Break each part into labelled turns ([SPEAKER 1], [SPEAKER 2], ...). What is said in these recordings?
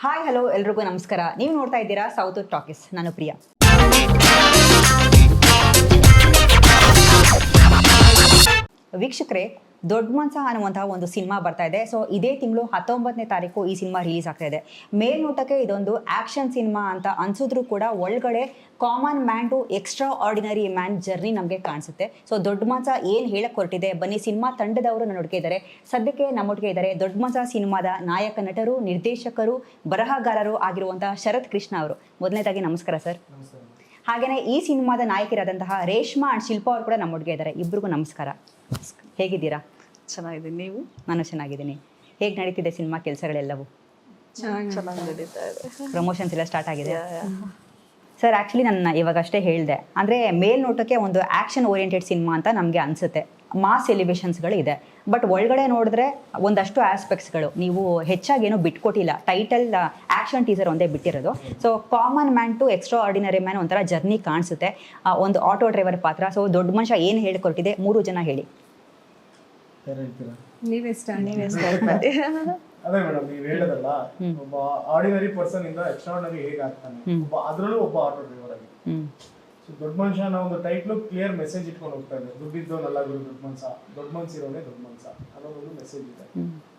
[SPEAKER 1] Hi hello ಎಲ್ರಿಗೂ ನಮಸ್ಕಾರ. ನೀವು ನೋಡ್ತಾ ಇದ್ದೀರಾ ಸೌತ್ ಟಾಕೀಸ್. ನಾನು ಪ್ರಿಯಾ. ವೀಕ್ಷಕರೇ, ದೊಡ್ಡ ಮನ್ಸ ಅನ್ನುವಂತಹ ಒಂದು ಸಿನಿಮಾ ಬರ್ತಾ ಇದೆ. ಸೊ ಇದೇ ತಿಂಗಳು 19ನೇ ತಾರೀಕು ಈ ಸಿನಿಮಾ ರಿಲೀಸ್ ಆಗ್ತಾ ಇದೆ. ಮೇಲ್ನೋಟಕ್ಕೆ ಇದೊಂದು ಆಕ್ಷನ್ ಸಿನಿಮಾ ಅಂತ ಅನ್ಸಿದ್ರು ಕೂಡ ಒಳಗಡೆ common man to extraordinary man journey ನಮಗೆ ಕಾಣಿಸುತ್ತೆ. ಸೊ ದೊಡ್ಡ ಮನ್ಸ ಏನು ಹೇಳಕ್ ಹೊರಟಿದೆ ಬನ್ನಿ ಸಿನಿಮಾ ತಂಡದವರು ನನ್ನೊಟ್ಟಿಗೆ ಇದ್ದಾರೆ. ಸದ್ಯಕ್ಕೆ ನಮ್ಮೊಟ್ಟಿಗೆ ಇದ್ದಾರೆ ದೊಡ್ಡ ಮನ್ಸ ಸಿನಿಮಾದ ನಾಯಕ ನಟರು, ನಿರ್ದೇಶಕರು, ಬರಹಗಾರರು ಆಗಿರುವಂತಹ ಶರತ್ ಕೃಷ್ಣ ಅವರು. ಮೊದಲನೇದಾಗಿ ನಮಸ್ಕಾರ ಸರ್. ಹಾಗೆಯೇ ಈ ಸಿನಿಮಾದ ನಾಯಕಿರಾದಂತಹ ರೇಷ್ಮಾ ಅಂಡ್ ಶಿಲ್ಪಾ ಅವರು ಕೂಡ ನಮ್ಮೊಟ್ಟಿಗೆ ಇದ್ದಾರೆ. ಇಬ್ಬರಿಗೂ ನಮಸ್ಕಾರ. ಹೇಗಿದ್ದೀರಾ?
[SPEAKER 2] ಚೆನ್ನಾಗಿದ್ದೀನಿ. ನೀವು?
[SPEAKER 1] ನಾನು ಚೆನ್ನಾಗಿದ್ದೀನಿ. ಹೇಗೆ ನಡೀತಿದೆ ಸಿನಿಮಾ ಕೆಲಸಗಳೆಲ್ಲವೂ?
[SPEAKER 2] ಚೆನ್ನಾಗಿ ನಡೀತಾ ಇದೆ.
[SPEAKER 1] ಪ್ರಮೋಷನ್ಸ್ ಎಲ್ಲ ಸ್ಟಾರ್ಟ್ ಆಗಿದೆ ಸರ್? ಆ್ಯಕ್ಚುಲಿ ನಾನು ಇವಾಗಷ್ಟೇ ಹೇಳಿದೆ, ಅಂದರೆ ಮೇಲ್ನೋಟಕ್ಕೆ ಒಂದು ಆ್ಯಕ್ಷನ್ ಓರಿಯೆಂಟೆಡ್ ಸಿನಿಮಾ ಅಂತ ನಮಗೆ ಅನಿಸುತ್ತೆ. ಮಾಸ್ ಎಲಿವೇಷನ್ಸ್ಗಳು ಇದೆ, ಬಟ್ ಒಳಗಡೆ ನೋಡಿದ್ರೆ ಒಂದಷ್ಟು ಆಸ್ಪೆಕ್ಟ್ಸ್ಗಳು ನೀವು ಹೆಚ್ಚಾಗಿ ಏನೂ ಬಿಟ್ಕೊಟ್ಟಿಲ್ಲ. ಟೈಟಲ್ ಆ್ಯಕ್ಷನ್ ಟೀಸರ್ ಒಂದೇ ಬಿಟ್ಟಿರೋದು. So common man to extraordinary man ಒಂಥರ ಜರ್ನಿ ಕಾಣಿಸುತ್ತೆ. ಒಂದು ಆಟೋ ಡ್ರೈವರ್ ಪಾತ್ರ. ಸೊ ದೊಡ್ಡ ಮನುಷ್ಯ ಏನು ಹೇಳಿಕೊಟ್ಟಿದೆ, 3 ಜನ ಹೇಳಿ.
[SPEAKER 2] ನೀವೇ ಸ್ಟಾರ್ಟ್ ಮಾಡಿ.
[SPEAKER 3] ಅದೇ ಮೇಡಮ್, ನೀವು ಹೇಳೋದಲ್ಲ, ಒಬ್ಬ ಆರ್ಡಿನರಿ ಪರ್ಸನ್ ಇಂದ ಎಕ್ಸ್ಟ್ರಾರ್ಡಿನರಿ ಹೇಗೆ ಆಗ್ತಾನೆ, ಅದ್ರಲ್ಲೂ ಒಬ್ಬ ಆಟೋ ಡ್ರೈವರ್ ಆಗಿ. ಸೊ ದೊಡ್ಡ ಮನುಷ್ಯ ಅನ್ನೋ ಒಂದು ಟೈಟ್ಲು ಕ್ಲಿಯರ್ ಮೆಸೇಜ್ ಇಟ್ಕೊಂಡು ಹೋಗ್ತಾ ಇದೆ. ದುಡ್ಡಿದ್ದವನಲ್ಲ ಗುರು ದೊಡ್ಡ ಮನ್ಸ, ದೊಡ್ಡ ಮನ್ಸಿರೋನೇ ದೊಡ್ಡ ಮನ್ಸ ಅನ್ನೋದೊಂದು ಮೆಸೇಜ್ ಇದೆ.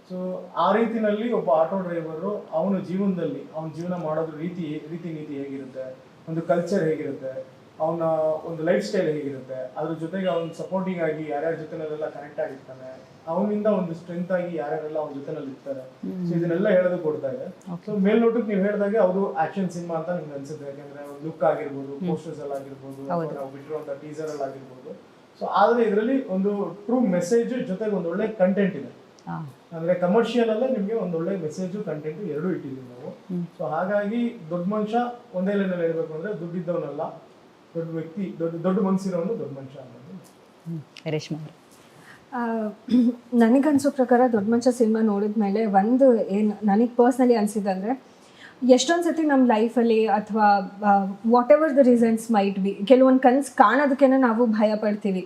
[SPEAKER 3] ಸೊ ಆ ರೀತಿನಲ್ಲಿ ಒಬ್ಬ ಆಟೋ ಡ್ರೈವರು ಅವನ ಜೀವನದಲ್ಲಿ ಅವನ ಜೀವನ ಮಾಡೋದ್ರ ರೀತಿ ನೀತಿ ಹೇಗಿರುತ್ತೆ, ಒಂದು ಕಲ್ಚರ್ ಹೇಗಿರುತ್ತೆ, ಅವನ ಒಂದು ಲೈಫ್ ಸ್ಟೈಲ್ ಹೇಗಿರುತ್ತೆ, ಅದ್ರ ಜೊತೆಗೆ ಅವ್ನ ಸಪೋರ್ಟಿಂಗ್ ಆಗಿ ಯಾರ್ಯಾರ ಜೊತೆನೆಲ್ಲ ಕನೆಕ್ಟ್ ಆಗಿರ್ತಾನೆ, ಅವನಿಂದ ಒಂದು ಸ್ಟ್ರೆಂತ್ ಆಗಿ ಯಾರ್ಯಾರೆಲ್ಲ ಅವನ ಜೊತೆನಲ್ಲಿ ಇರ್ತಾರೆ. ಸೊ ಇದನ್ನೆಲ್ಲ ಹೇಳೋದು ಕೊಡ್ತಾ ಇದೆ. ಸೊ ಮೇಲ್ನೋಟಕ್ಕೆ ನೀವು ಹೇಳಿದಾಗೆ ಅವರು ಆಕ್ಷನ್ ಸಿನಿಮಾ ಅಂತ ನಿಮ್ಗೆ ಅನ್ಸುತ್ತೆ. ಯಾಕಂದ್ರೆ ಲುಕ್ ಆಗಿರ್ಬೋದು, ಪೋಸ್ಟರ್ಸ್ ಅಲ್ಲಿ ಆಗಿರ್ಬೋದು, ನಾವು ಬಿಟ್ಟಿರುವಂತ ಟೀಸರ್ ಅಲ್ಲಿ ಆಗಿರ್ಬೋದು. ಸೊ ಆದ್ರೆ ಇದರಲ್ಲಿ ಒಂದು ಟ್ರೂ ಮೆಸೇಜ್ ಜೊತೆಗೆ ಒಂದು ಒಳ್ಳೆ ಕಂಟೆಂಟ್ ಇದೆ. ಅಂದ್ರೆ ಕಮರ್ಷಿಯಲ್ ಅಲ್ಲೇ ನಿಮ್ಗೆ ಒಂದು ಒಳ್ಳೆ ಮೆಸೇಜ್ ಕಂಟೆಂಟ್ ಎರಡೂ ಇಟ್ಟಿದ್ದೀವಿ ನಾವು. ಸೊ ಹಾಗಾಗಿ ದೊಡ್ಡ ಮನುಷ್ಯ ಒಂದೇ ಲೈನಲ್ಲಿ ಹೇಳ್ಬೇಕು ಅಂದ್ರೆ ದುಡ್ಡಿದ್ದವನಲ್ಲ, ದೊಡ್ಡ ವ್ಯಕ್ತಿ, ದೊಡ್ಡ ಮನಸ್ಸಿರೋನು ದೊಡ್ಡ ಮನುಷ್ಯ ಅನ್ನೋದು.
[SPEAKER 1] ರೇಷ್ಮಾ
[SPEAKER 2] ನನಗನ್ಸೋ ಪ್ರಕಾರ ದೊಡ್ಡ ಮನುಷ್ಯ ಸಿನಿಮಾ ನೋಡಿದ್ಮೇಲೆ ಒಂದು ಏನು ನನಗೆ ಪರ್ಸ್ನಲಿ ಅನಿಸಿದಂದರೆ, ಎಷ್ಟೊಂದು ಸತಿ ನಮ್ಮ ಲೈಫಲ್ಲಿ ಅಥವಾ what ever the reasons might be, ಕೆಲವೊಂದು ಕನಸು ಕಾಣೋದಕ್ಕೇ ನಾವು ಭಯ ಪಡ್ತೀವಿ.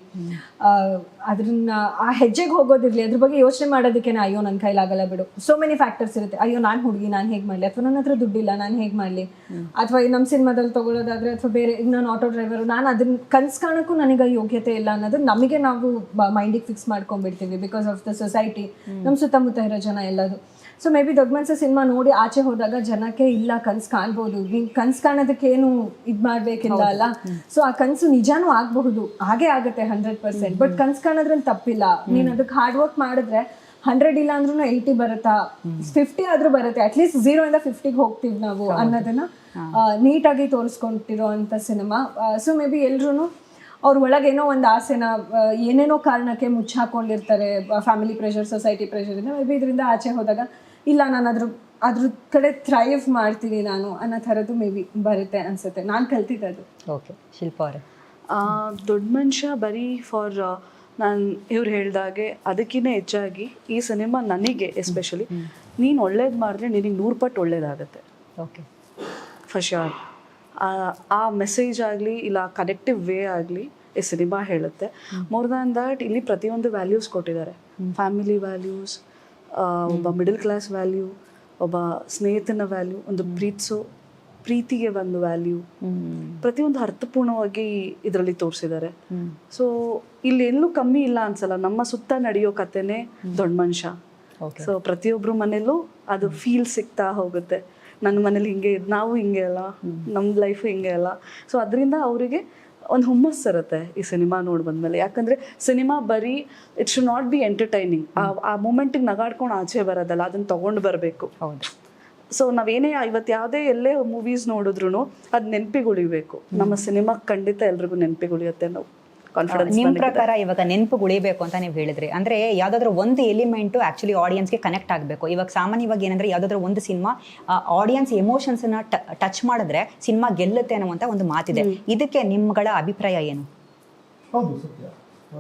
[SPEAKER 2] ಅದನ್ನ ಆ ಹೆಜ್ಜೆಗೆ ಹೋಗೋದಿರಲಿ, ಅದ್ರ ಬಗ್ಗೆ ಯೋಚನೆ ಮಾಡೋದಕ್ಕೆ ಅಯ್ಯೋ ನನ್ನ ಕೈಲಾಗಲ್ಲ ಬಿಡು, ಸೋ ಮೆನಿ ಫ್ಯಾಕ್ಟರ್ಸ್ ಇರುತ್ತೆ. ಅಯ್ಯೋ ನಾನು ಹುಡುಗಿ, ನಾನು ಹೇಗೆ ಮಾಡಲಿ, ಅಥವಾ ನನ್ನ ಹತ್ರ ದುಡ್ಡಿಲ್ಲ ನಾನು ಹೇಗೆ ಮಾಡಲಿ, ಅಥವಾ ನಮ್ಮ ಸಿನಿಮಾದಲ್ಲಿ ತೊಗೊಳ್ಳೋದಾದರೆ, ಅಥವಾ ಬೇರೆ ಈಗ ನಾನು ಆಟೋ ಡ್ರೈವರು, ನಾನು ಅದನ್ನ ಕನಸು ಕಾಣೋಕ್ಕೂ ನನಗೆ ಯೋಗ್ಯತೆ ಇಲ್ಲ ಅನ್ನೋದು ನಮಗೆ ನಾವು ಮೈಂಡಿಗೆ ಫಿಕ್ಸ್ ಮಾಡ್ಕೊಂಡ್ಬಿಡ್ತೀವಿ ಬಿಕಾಸ್ ಆಫ್ ದ ಸೊಸೈಟಿ, ನಮ್ಮ ಸುತ್ತಮುತ್ತ ಇರೋ ಜನ ಎಲ್ಲದು. ಸೊ ಮೇ ಬಿ ದೊಡ್ಡ ಮನುಷ್ಯ ಸಿನಿಮಾ ನೋಡಿ ಆಚೆ ಹೋದಾಗ ಜನಕ್ಕೆ ಇಲ್ಲ ಕನಸು ಕಾಣ್ಬೋದು, ನೀವು ಕನಸು ಕಾಣೋದಕ್ಕೆ ಏನು ಇದು ಮಾಡಬೇಕಿಲ್ಲ ಅಲ್ಲ. ಸೊ ಆ ಕನಸು ನಿಜಾನೂ ಆಗಬಹುದು, ಹಾಗೇ ಆಗುತ್ತೆ 100%. ಬಟ್ ಕನಸು ಕಾಣೋದ್ರಲ್ಲಿ ತಪ್ಪಿಲ್ಲ. ನೀನು ಅದಕ್ಕೆ ಹಾರ್ಡ್ ವರ್ಕ್ ಮಾಡಿದ್ರೆ 100 ಇಲ್ಲ ಅಂದ್ರೂ 80 ಬರುತ್ತಾ, 50 ಆದ್ರೂ ಬರುತ್ತೆ. ಅಟ್ಲೀಸ್ಟ್ 0 ಇಂದ 50ಗೆ ಹೋಗ್ತೀವಿ ನಾವು ಅನ್ನೋದನ್ನ ನೀಟಾಗಿ ತೋರಿಸ್ಕೊಂತಿರೋ ಅಂಥ ಸಿನಿಮಾ. ಸೊ ಮೇ ಬಿ ಎಲ್ರೂ ಅವ್ರ ಒಳಗೇನೋ ಒಂದು ಆಸೆನ ಏನೇನೋ ಕಾರಣಕ್ಕೆ ಮುಚ್ಚಾಕೊಂಡಿರ್ತಾರೆ, ಫ್ಯಾಮಿಲಿ ಪ್ರೆಷರ್, ಸೊಸೈಟಿ ಪ್ರೆಷರಿಂದ. ಮೇ ಬಿ ಇದರಿಂದ ಆಚೆ ಹೋದಾಗ ಇಲ್ಲ ನಾನು ಅದ್ರ ಕಡೆ ಥ್ರೈವ್ ಮಾಡ್ತೀನಿ ನಾನು ಅನ್ನೋ ಥರದ್ದು ಮೇ ಬಿ ಬರುತ್ತೆ ಅನ್ಸುತ್ತೆ. ನಾನು ಕಲ್ತಿದ್ದು.
[SPEAKER 1] ಓಕೆ, ಶಿಲ್ಪಾ ಅವರೇ?
[SPEAKER 4] ದೊಡ್ಡ ಮನುಷ್ಯ ಬರೀ ಫಾರ್ ನಾನು ಇವ್ರು ಹೇಳ್ದಾಗೆ ಅದಕ್ಕಿಂತ ಹೆಚ್ಚಾಗಿ ಈ ಸಿನಿಮಾ ನನಗೆ ಎಸ್ಪೆಷಲಿ, ನೀನು ಒಳ್ಳೇದು ಮಾಡಿದ್ರೆ ನಿನಗೆ 100 ಪಟ್ಟು ಒಳ್ಳೇದಾಗುತ್ತೆ.
[SPEAKER 1] Okay,
[SPEAKER 4] for sure. ಆ ಮೆಸೇಜ್ ಆಗಲಿ ಇಲ್ಲ ಕನೆಕ್ಟಿವ್ ವೇ ಆಗಲಿ ಈ ಸಿನಿಮಾ ಹೇಳುತ್ತೆ. ಮೋರ್ ದ್ಯಾನ್ ದ್ಯಾಟ್ ಇಲ್ಲಿ ಪ್ರತಿಯೊಂದು ವ್ಯಾಲ್ಯೂಸ್ ಕೊಟ್ಟಿದ್ದಾರೆ. ಫ್ಯಾಮಿಲಿ ವ್ಯಾಲ್ಯೂಸ್, ಒಬ್ಬ ಮಿಡಲ್ ಕ್ಲಾಸ್ ವ್ಯಾಲ್ಯೂ, ಒಬ್ಬ ಸ್ನೇಹಿತನ ವ್ಯಾಲ್ಯೂ, ಒಂದು ಪ್ರೀತಿಗೆ ಒಂದು ವ್ಯಾಲ್ಯೂ, ಪ್ರತಿಯೊಂದು ಅರ್ಥಪೂರ್ಣವಾಗಿ ಇದರಲ್ಲಿ ತೋರಿಸಿದ್ದಾರೆ. ಸೊ ಇಲ್ಲಿ ಎಲ್ಲೂ ಕಮ್ಮಿ ಇಲ್ಲ ಅನ್ಸಲ್ಲ. ನಮ್ಮ ಸುತ್ತ ನಡೆಯೋ ಕಥೆನೇ ದೊಡ್ಡ ಮನುಷ್ಯ. ಸೊ ಪ್ರತಿಯೊಬ್ಬರು ಮನೇಲೂ ಅದು ಫೀಲ್ ಸಿಗ್ತಾ ಹೋಗುತ್ತೆ. ನನ್ನ ಮನೇಲಿ ಹಿಂಗೆ, ನಾವು ಹಿಂಗೆ ಅಲ್ಲ, ನಮ್ಮ ಲೈಫು ಹಿಂಗೆ ಅಲ್ಲ. ಸೊ ಅದರಿಂದ ಅವರಿಗೆ ಒಂದು ಹುಮ್ಮಸ್ಸು ಇರುತ್ತೆ ಈ ಸಿನಿಮಾ ನೋಡಿ ಬಂದಮೇಲೆ. ಯಾಕಂದರೆ ಸಿನಿಮಾ ಬರೀ it should not be entertaining. ಆ ಮೂಮೆಂಟಿಗೆ ನಗಾಡ್ಕೊಂಡು ಆಚೆ ಬರೋದಲ್ಲ, ಅದನ್ನು ತೊಗೊಂಡು ಬರಬೇಕು.
[SPEAKER 1] ಹೌದು.
[SPEAKER 4] ಸೊ ನಾವೇನೇ ಇವತ್ತು ಯಾವುದೇ ಎಲ್ಲೇ ಮೂವೀಸ್ ನೋಡಿದ್ರು ಅದು ನೆನಪಿಗೆ ಉಳಿಬೇಕು. ನಮ್ಮ ಸಿನಿಮಾ ಖಂಡಿತ ಎಲ್ರಿಗೂ ನೆನಪಿಗೆ ಉಳಿಯುತ್ತೆ. ನಾವು ಕಾನ್ಫಿಡೆನ್ಸ್.
[SPEAKER 1] ನಿಮ್ಮ ಪ್ರಕಾರ ಇವಾಗ ನೆನಪು ಉಳಿಬೇಕು ಅಂತ ನೀವು ಹೇಳಿದ್ರಿ, ಅಂದ್ರೆ ಯಾವ್ದಾದ್ರು ಒಂದು ಎಲಿಮೆಂಟು ಆಕ್ಚುಲಿ ಆಡಿಯನ್ಸ್ಗೆ ಕನೆಕ್ಟ್ ಆಗಬೇಕು. ಇವಾಗ ಸಾಮಾನ್ಯವಾಗಿ ಏನಂದ್ರೆ ಯಾವ್ದಾದ್ರು ಒಂದು ಸಿನಿಮಾ ಆಡಿಯನ್ಸ್ ಎಮೋಷನ್ಸ್ ನ ಟಚ್ ಮಾಡಿದ್ರೆ ಸಿನಿಮಾ ಗೆಲ್ಲುತ್ತೆ ಅನ್ನುವಂತ ಒಂದು ಮಾತಿದೆ. ಇದಕ್ಕೆ ನಿಮ್ಗಳ ಅಭಿಪ್ರಾಯ ಏನು?
[SPEAKER 3] ಹೌದು, ಸತ್ಯ.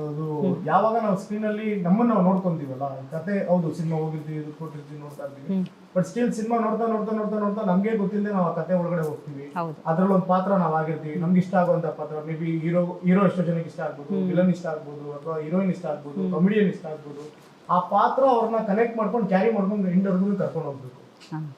[SPEAKER 3] ಅದು ಯಾವಾಗ ನಾವು ಸ್ಕ್ರೀನ್ ಅಲ್ಲಿ ನಮ್ಮನ್ನ ನಾವು ನೋಡ್ಕೊಂತೀವಲ್ಲ, ಕತೆ ಹೌದು ಸಿನಿಮಾ ಹೋಗಿರ್ತೀವಿ, ದುಡ್ಡು ಕೊಟ್ಟಿರ್ತೀವಿ, ನೋಡ್ತಾ ಇರ್ತೀವಿ. ಬಟ್ ಸ್ಟಿಲ್ ಸಿನಿಮಾ ನೋಡ್ತಾ ನೋಡ್ತಾ ನೋಡ್ತಾ ನೋಡ್ತಾ ನಮ್ಗೆ ಗೊತ್ತಿಲ್ಲದೆ ನಾವು ಆ ಕತೆ ಒಳಗಡೆ ಹೋಗ್ತೀವಿ. ಅದ್ರಲ್ಲಿ ಒಂದು ಪಾತ್ರ ನಾವು ಆಗಿರ್ತೀವಿ, ನಮ್ಗೆ ಇಷ್ಟ ಆಗುವಂತ ಪಾತ್ರ. ಮೇ ಬಿ ಹೀರೋ ಎಷ್ಟೋ ಜನಕ್ಕೆ ಇಷ್ಟ ಆಗ್ಬೋದು, ವಿಲನ್ ಇಷ್ಟ ಆಗ್ಬೋದು, ಅಥವಾ ಹೀರೋಯಿನ್ ಇಷ್ಟ ಆಗ್ಬೋದು, ಕಾಮಿಡಿಯನ್ ಇಷ್ಟ ಆಗ್ಬೋದು. ಆ ಪಾತ್ರ ಅವ್ರನ್ನ ಕನೆಕ್ಟ್ ಮಾಡ್ಕೊಂಡು ಕ್ಯಾರಿ ಮಾಡ್ಕೊಂಡು ಇಂಡರ್ವ್ಯೂ ಕರ್ಕೊಂಡು ಹೋಗ್ಬೇಕು.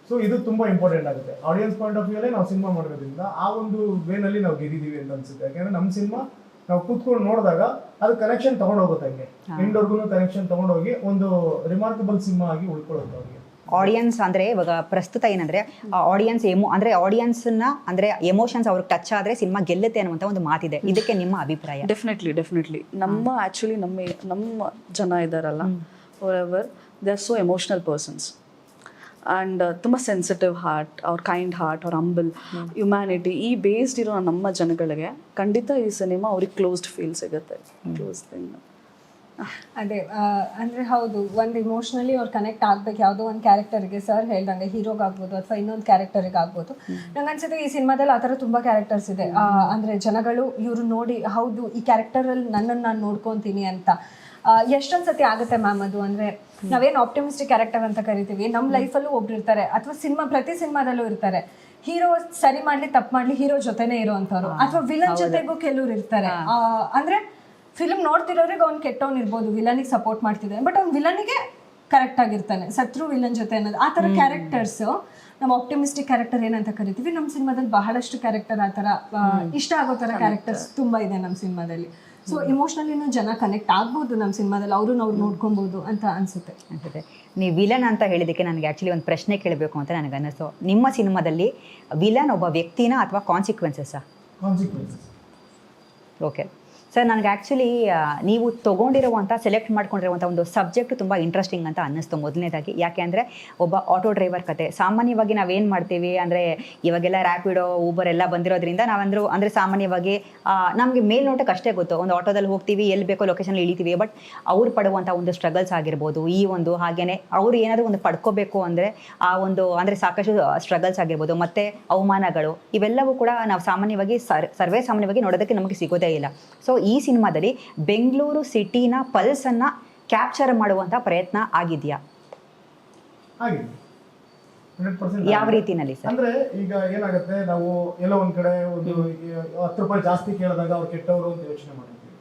[SPEAKER 3] ಸೊ ಇದು ತುಂಬಾ ಇಂಪಾರ್ಟೆಂಟ್ ಆಗುತ್ತೆ. ಆಡಿಯನ್ಸ್ ಪಾಯಿಂಟ್ ಆಫ್ ವ್ಯೂ ಅಲ್ಲೇ ನಾವು ಸಿನಿಮಾ ಮಾಡೋದ್ರಿಂದ ಆ ಒಂದು ವೇನಲ್ಲಿ ನಾವು ಗೆದ್ದಿದ್ದೀವಿ ಅಂತ ಅನ್ಸುತ್ತೆ. ಯಾಕಂದ್ರೆ ನಮ್ಮ ಸಿನಿಮಾ ನಾವು ಕೂತ್ಕೊಂಡು ನೋಡಿದಾಗ ಅದು ಕನೆಕ್ಷನ್ ತಗೊಂಡು ಹೋಗುತ್ತೆ, ಹಂಗೆ ಎಂಡ್ವರ್ಗು ಕನೆಕ್ಷನ್ ತಗೊಂಡೋಗಿ ಒಂದು ರಿಮಾರ್ಕಬಲ್ ಸಿನಿಮಾ ಆಗಿ ಉಳ್ಕೊಳ್ಳುತ್ತೆ ಅವ್ರಿಗೆ.
[SPEAKER 1] ಆಡಿಯನ್ಸ್ ಅಂದರೆ ಇವಾಗ ಪ್ರಸ್ತುತ ಏನಂದರೆ ಆಡಿಯನ್ಸ್ ಅಂದರೆ ಆಡಿಯನ್ಸ್ನ ಅಂದರೆ ಎಮೋಷನ್ಸ್ ಅವ್ರಿಗೆ ಟಚ್ ಆದರೆ ಸಿನಿಮಾ ಗೆಲ್ಲುತ್ತೆ ಅನ್ನುವಂಥ ಒಂದು ಮಾತಿದೆ. ಇದಕ್ಕೆ ನಿಮ್ಮ ಅಭಿಪ್ರಾಯ?
[SPEAKER 4] ಡೆಫಿನೆಟ್ಲಿ ನಮ್ಮ ಆ್ಯಕ್ಚುಲಿ ನಮ್ಮ ಜನ ಇದ್ದಾರಲ್ಲ, for ever they are so emotional persons and ತುಂಬ ಸೆನ್ಸಿಟಿವ್ ಹಾರ್ಟ್, ಅವ್ರ ಕೈಂಡ್ ಹಾರ್ಟ್, ಅವ್ರ ಹಂಬಲ್, ಹ್ಯುಮ್ಯಾನಿಟಿ ಈ ಬೇಸ್ಡ್ ಇರೋ ನಮ್ಮ ಜನಗಳಿಗೆ ಖಂಡಿತ ಈ ಸಿನಿಮಾ ಅವ್ರಿಗೆ ಕ್ಲೋಸ್ಡ್ ಫೀಲ್ ಸಿಗುತ್ತೆ. ಕ್ಲೋಸ್ ಥಿಂಗ್
[SPEAKER 2] ಅದೇ ಅಂದರೆ ಹೌದು, ಒಂದು ಇಮೋಷ್ನಲಿ ಅವ್ರು ಕನೆಕ್ಟ್ ಆಗ್ಬೇಕು ಯಾವುದೋ ಒಂದು ಕ್ಯಾರೆಕ್ಟರ್ಗೆ. ಸರ್ ಹೇಳ್ದಂಗೆ ಹೀರೋಗೆ ಆಗ್ಬೋದು ಅಥವಾ ಇನ್ನೊಂದು ಕ್ಯಾರೆಕ್ಟರಿಗೆ ಆಗ್ಬೋದು. ನಂಗೆ ಅನ್ಸುತ್ತೆ ಈ ಸಿನಿಮಾದಲ್ಲಿ ಆ ಥರ ತುಂಬ ಕ್ಯಾರೆಕ್ಟರ್ಸ್ ಇದೆ. ಅಂದರೆ ಜನಗಳು ಇವರು ನೋಡಿ ಹೌದು ಈ ಕ್ಯಾರೆಕ್ಟರಲ್ಲಿ ನನ್ನನ್ನು ನಾನು ನೋಡ್ಕೊತೀನಿ ಅಂತ. ಎಷ್ಟೊಂದು ಸತಿ ಆಗುತ್ತೆ ಮ್ಯಾಮ್ ಅದು. ಅಂದರೆ ನಾವೇನು ಆಪ್ಟಿಮಿಸ್ಟಿಕ್ ಕ್ಯಾರೆಕ್ಟರ್ ಅಂತ ಕರಿತೀವಿ, ನಮ್ಮ ಲೈಫಲ್ಲೂ ಒಬ್ರು ಇರ್ತಾರೆ ಅಥವಾ ಪ್ರತಿ ಸಿನಿಮಾದಲ್ಲೂ ಇರ್ತಾರೆ. ಹೀರೋ ಸರಿ ಮಾಡಲಿ ತಪ್ಪು ಮಾಡಲಿ ಹೀರೋ ಜೊತೆನೇ ಇರೋವಂಥವ್ರು, ಅಥವಾ ವಿಲನ್ ಜೊತೆಗೂ ಕೆಲವ್ರು ಇರ್ತಾರೆ. ಅಂದರೆ ಫಿಲ್ಮ್ ನೋಡ್ತಿರೋರಿಗೆ ಅವ್ನು ಕೆಟ್ಟವ್ನು ಇರ್ಬೋದು, ವಿಲನಿಗೆ ಸಪೋರ್ಟ್ ಮಾಡ್ತಿದ್ದಾನೆ, ಬಟ್ ಅವ್ನು ವಿಲನಿಗೆ ಕರೆಕ್ಟ್ ಆಗಿರ್ತಾನೆ, ಶತ್ರು ವಿಲನ್ ಜೊತೆ ಅನ್ನೋದು. ಆ ಥರ ಕ್ಯಾರೆಕ್ಟರ್ಸು ನಮ್ಮ ಆಪ್ಟಿಮಿಸ್ಟಿಕ್ ಕ್ಯಾರೆಕ್ಟರ್ ಏನಂತ ಕರಿತೀವಿ. ನಮ್ಮ ಸಿನಿಮಾದಲ್ಲಿ ಬಹಳಷ್ಟು ಕ್ಯಾರೆಕ್ಟರ್ ಆ ಥರ ಇಷ್ಟ ಆಗೋ ಥರ ಕ್ಯಾರೆಕ್ಟರ್ಸ್ ತುಂಬ ಇದೆ ನಮ್ಮ ಸಿನಿಮಾದಲ್ಲಿ. ಸೊ ಇಮೋಷ್ನಲಿನೂ ಜನ ಕನೆಕ್ಟ್ ಆಗ್ಬೋದು ನಮ್ಮ ಸಿನಿಮಾದಲ್ಲಿ, ಅವರು ನಾವು ನೋಡ್ಕೊಬೋದು ಅಂತ ಅನ್ಸುತ್ತೆ.
[SPEAKER 1] ನೀವು ವಿಲನ್ ಅಂತ ಹೇಳಿದ್ದಕ್ಕೆ ನನಗೆ ಆ್ಯಕ್ಚುಲಿ ಒಂದು ಪ್ರಶ್ನೆ ಕೇಳಬೇಕು ಅಂತ ನನಗೆ ಅನ್ನಿಸ್ತು. ನಿಮ್ಮ ಸಿನಿಮಾದಲ್ಲಿ ವಿಲನ್ ಒಬ್ಬ ವ್ಯಕ್ತಿನ ಅಥವಾ ಕಾನ್ಸಿಕ್ವೆನ್ಸಸ್ಸಾ?
[SPEAKER 3] ಕಾನ್ಸಿಕ್ವೆನ್ಸಸ್.
[SPEAKER 1] ಓಕೆ ಸರ್, ನನಗೆ ಆ್ಯಕ್ಚುಲಿ ನೀವು ತೊಗೊಂಡಿರುವಂಥ ಸೆಲೆಕ್ಟ್ ಮಾಡ್ಕೊಂಡಿರುವಂಥ ಒಂದು ಸಬ್ಜೆಕ್ಟ್ ತುಂಬ ಇಂಟ್ರೆಸ್ಟಿಂಗ್ ಅಂತ ಅನ್ನಿಸ್ತು ಮೊದಲನೇದಾಗಿ. ಯಾಕೆ ಅಂದರೆ ಒಬ್ಬ ಆಟೋ ಡ್ರೈವರ್ ಕತೆ. ಸಾಮಾನ್ಯವಾಗಿ ನಾವೇನು ಮಾಡ್ತೀವಿ ಅಂದರೆ ಇವಾಗೆಲ್ಲ ರ್ಯಾಪಿಡೋ, ಊಬರ್ ಎಲ್ಲ ಬಂದಿರೋದ್ರಿಂದ ಅಂದರೆ ಸಾಮಾನ್ಯವಾಗಿ ನಮಗೆ ಮೇಲ್ನೋಟಕ್ಕೆ ಅಷ್ಟೇ ಗೊತ್ತು, ಒಂದು ಆಟೋದಲ್ಲಿ ಹೋಗ್ತೀವಿ, ಎಲ್ಲಿ ಬೇಕೋ ಲೊಕೇಶನಲ್ಲಿ ಇಳಿತೀವಿ. ಬಟ್ ಅವ್ರು ಪಡುವಂಥ ಒಂದು ಸ್ಟ್ರಗಲ್ಸ್ ಆಗಿರ್ಬೋದು, ಈ ಒಂದು ಹಾಗೆಯೇ ಅವ್ರು ಏನಾದರೂ ಒಂದು ಪಡ್ಕೋಬೇಕು ಅಂದರೆ ಆ ಒಂದು ಅಂದರೆ ಸಾಕಷ್ಟು ಸ್ಟ್ರಗಲ್ಸ್ ಆಗಿರ್ಬೋದು, ಮತ್ತು ಅವಮಾನಗಳು, ಇವೆಲ್ಲವೂ ಕೂಡ ನಾವು ಸಾಮಾನ್ಯವಾಗಿ ಸರ್ವೇ ಸಾಮಾನ್ಯವಾಗಿ ನೋಡೋದಕ್ಕೆ ನಮಗೆ ಸಿಗೋದೇ ಇಲ್ಲ. ಸೊ ಈ ಸಿನಿಮಾದಲ್ಲಿ ಬೆಂಗಳೂರು ಸಿಟಿನ ಪಲ್ಸನ್ನು ಕ್ಯಾಪ್ಚರ್ ಮಾಡುವಂಥ ಪ್ರಯತ್ನ ಆಗಿದೆಯಾ?
[SPEAKER 3] ಆಗಿದೆ, 100%
[SPEAKER 1] ಯಾವ ರೀತಿನಲ್ಲಿ ಸರ್?
[SPEAKER 3] ಅಂದ್ರೆ ಈಗ ಏನಾಗುತ್ತೆ, ನಾವು ಎಲ್ಲೋ ಒಂದ್ ಕಡೆ ಒಂದು 10 ರೂಪಾಯಿ ಜಾಸ್ತಿ ಕೇಳಿದಾಗ ಅವ್ರು ಕೆಟ್ಟವರು ಅಂತ ಯೋಚನೆ ಮಾಡಿರ್ತೀವಿ.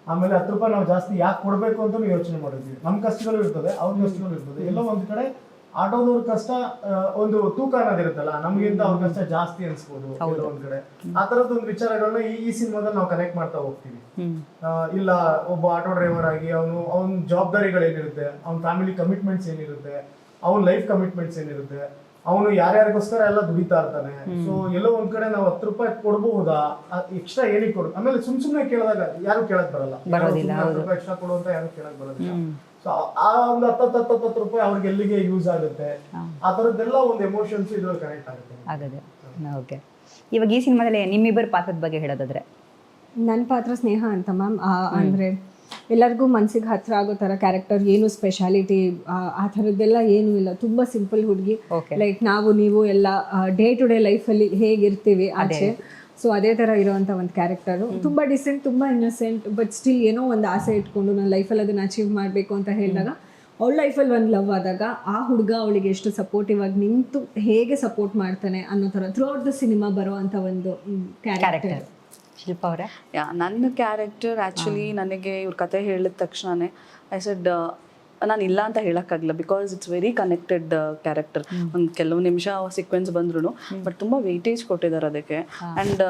[SPEAKER 3] ಆಮೇಲೆ 10 ರೂಪಾಯಿ ನಾವು ಜಾಸ್ತಿ ಯಾಕೆ ಕೊಡ್ಬೇಕು ಅಂತ ಯೋಚನೆ ಮಾಡಿರ್ತೀವಿ. ನಮ್ಮ ಕಷ್ಟಗಳು ಇರ್ತದೆ, ಅವ್ರ ಕಷ್ಟಗಳು ಇರ್ತದೆ. ಎಲ್ಲೋ ಒಂದ್ ಕಡೆ ಆಟೋದವ್ರ ಕಷ್ಟ ಒಂದು ತೂಕ ಅನ್ನೋದಿರುತ್ತಲ್ಲ, ನಮ್ಗಿಂತ ಅವ್ರ ಕಷ್ಟ ಜಾಸ್ತಿ ಅನ್ಸ್ಬೋದು ಎಲ್ಲೋ ಒಂದ್ ಕಡೆ. ಆ ತರದ್ ಒಂದು ವಿಚಾರಗಳನ್ನ ಈ ಸಿನಿಮಾದಲ್ಲಿ ನಾವು ಕನೆಕ್ಟ್ ಮಾಡ್ತಾ ಹೋಗ್ತೀವಿ. ಇಲ್ಲ, ಒಬ್ಬ ಆಟೋ ಡ್ರೈವರ್ ಆಗಿ ಅವನ ಜವಾಬ್ದಾರಿಗಳೇನಿರುತ್ತೆ, ಅವ್ನ ಫ್ಯಾಮಿಲಿ ಕಮಿಟ್ಮೆಂಟ್ಸ್ ಏನಿರುತ್ತೆ, ಅವ್ನ ಲೈಫ್ ಕಮಿಟ್ಮೆಂಟ್ಸ್ ಏನಿರುತ್ತೆ, ಅವನು ಯಾರ್ಯಾರಿಗೋಸ್ಕರ ಎಲ್ಲ ದುಡಿತಾ ಇರ್ತಾನೆ. ಸೊ ಎಲ್ಲೋ ಒಂದ್ ಕಡೆ ನಾವು 10 ರೂಪಾಯಿ ಕೊಡ್ಬಹುದಾ, ಎಕ್ಸ್ಟ್ರಾ ಏನಕ್ಕೆ ಕೊಡು? ಆಮೇಲೆ ಸುಮ್ನೆ ಕೇಳಿದಾಗ ಯಾರು ಕೇಳಕ್ ಬರಲ್ಲ, 10 ರೂಪಾಯಿ ಎಕ್ಸ್ಟ್ರಾ ಕೊಡು ಅಂತ ಯಾರು ಕೇಳಕ್ ಬರೋದಿಲ್ಲ. ಸೊ ಆ ಒಂದು 10 ರೂಪಾಯಿ ಅವ್ರಿಗೆ ಎಲ್ಲಿಗೆ ಯೂಸ್ ಆಗುತ್ತೆ, ಆ ತರದ್ದೆಲ್ಲ ಒಂದು ಎಮೋಷನ್ಸ್ ಇದ್ರಲ್ಲಿ ಕನೆಕ್ಟ್ ಆಗುತ್ತೆ.
[SPEAKER 1] ಓಕೆ, ಇವಾಗ ಈ ಸಿನಿಮಾದಲ್ಲಿ ನಿಮ್ಮಿಬ್ಬರ ಪಾತ್ರದ ಬಗ್ಗೆ ಹೇಳೋದಾದ್ರೆ?
[SPEAKER 2] ನನ್ನ ಪಾತ್ರ ಸ್ನೇಹ ಅಂತ ಮ್ಯಾಮ್. ಅಂದರೆ ಎಲ್ಲರಿಗೂ ಮನ್ಸಿಗೆ ಹತ್ರ ಆಗೋ ಥರ ಕ್ಯಾರೆಕ್ಟರ್, ಏನು ಸ್ಪೆಷಾಲಿಟಿ ಆ ಥರದ್ದೆಲ್ಲ ಏನೂ ಇಲ್ಲ. ತುಂಬ ಸಿಂಪಲ್ ಹುಡುಗಿ, ಲೈಕ್ ನಾವು ನೀವು ಎಲ್ಲ ಡೇ ಟು ಡೇ ಲೈಫಲ್ಲಿ ಹೇಗಿರ್ತೀವಿ ಆಚೆ, ಸೊ ಅದೇ ಥರ ಇರೋವಂಥ ಒಂದು ಕ್ಯಾರೆಕ್ಟರು. ತುಂಬ ಡಿಸೆಂಟ್, ತುಂಬ ಇನ್ನಸೆಂಟ್, ಬಟ್ ಸ್ಟಿಲ್ ಏನೋ ಒಂದು ಆಸೆ ಇಟ್ಕೊಂಡು ನನ್ನ ಲೈಫಲ್ಲಿ ಅದನ್ನು ಅಚೀವ್ ಮಾಡಬೇಕು ಅಂತ ಹೇಳಿದಾಗ, ಅವಳ ಲೈಫಲ್ಲಿ ಒಂದು ಲವ್ ಆದಾಗ ಆ ಹುಡುಗ ಅವಳಿಗೆ ಎಷ್ಟು ಸಪೋರ್ಟಿವ್ ಆಗಿ ನಿಂತು ಹೇಗೆ ಸಪೋರ್ಟ್ ಮಾಡ್ತಾನೆ ಅನ್ನೋ ಥರ ಥ್ರೂ ಔಟ್ ದ ಸಿನಿಮಾ ಬರೋ ಅಂಥ ಒಂದು ಕ್ಯಾರೆಕ್ಟರ್.
[SPEAKER 1] ಶಿಲ್ಪ ಅವರೇ?
[SPEAKER 4] ನನ್ನ ಕ್ಯಾರೆಕ್ಟರ್ ಆ್ಯಕ್ಚುಲಿ ನನಗೆ ಇವ್ರ ಕತೆ ಹೇಳಿದ ತಕ್ಷಣನೇ ಐ ಸೆಡ್ ನಾನು ಇಲ್ಲ ಅಂತ ಹೇಳೋಕ್ಕಾಗಲ್ಲ, because it's very connected character. ಒಂದು ಕೆಲವು ನಿಮಿಷ ಸೀಕ್ವೆನ್ಸ್ ಬಂದ್ರು ಬಟ್ ತುಂಬ ವೆಯ್ಟೇಜ್ ಕೊಟ್ಟಿದ್ದಾರೆ ಅದಕ್ಕೆ. ಆ್ಯಂಡ್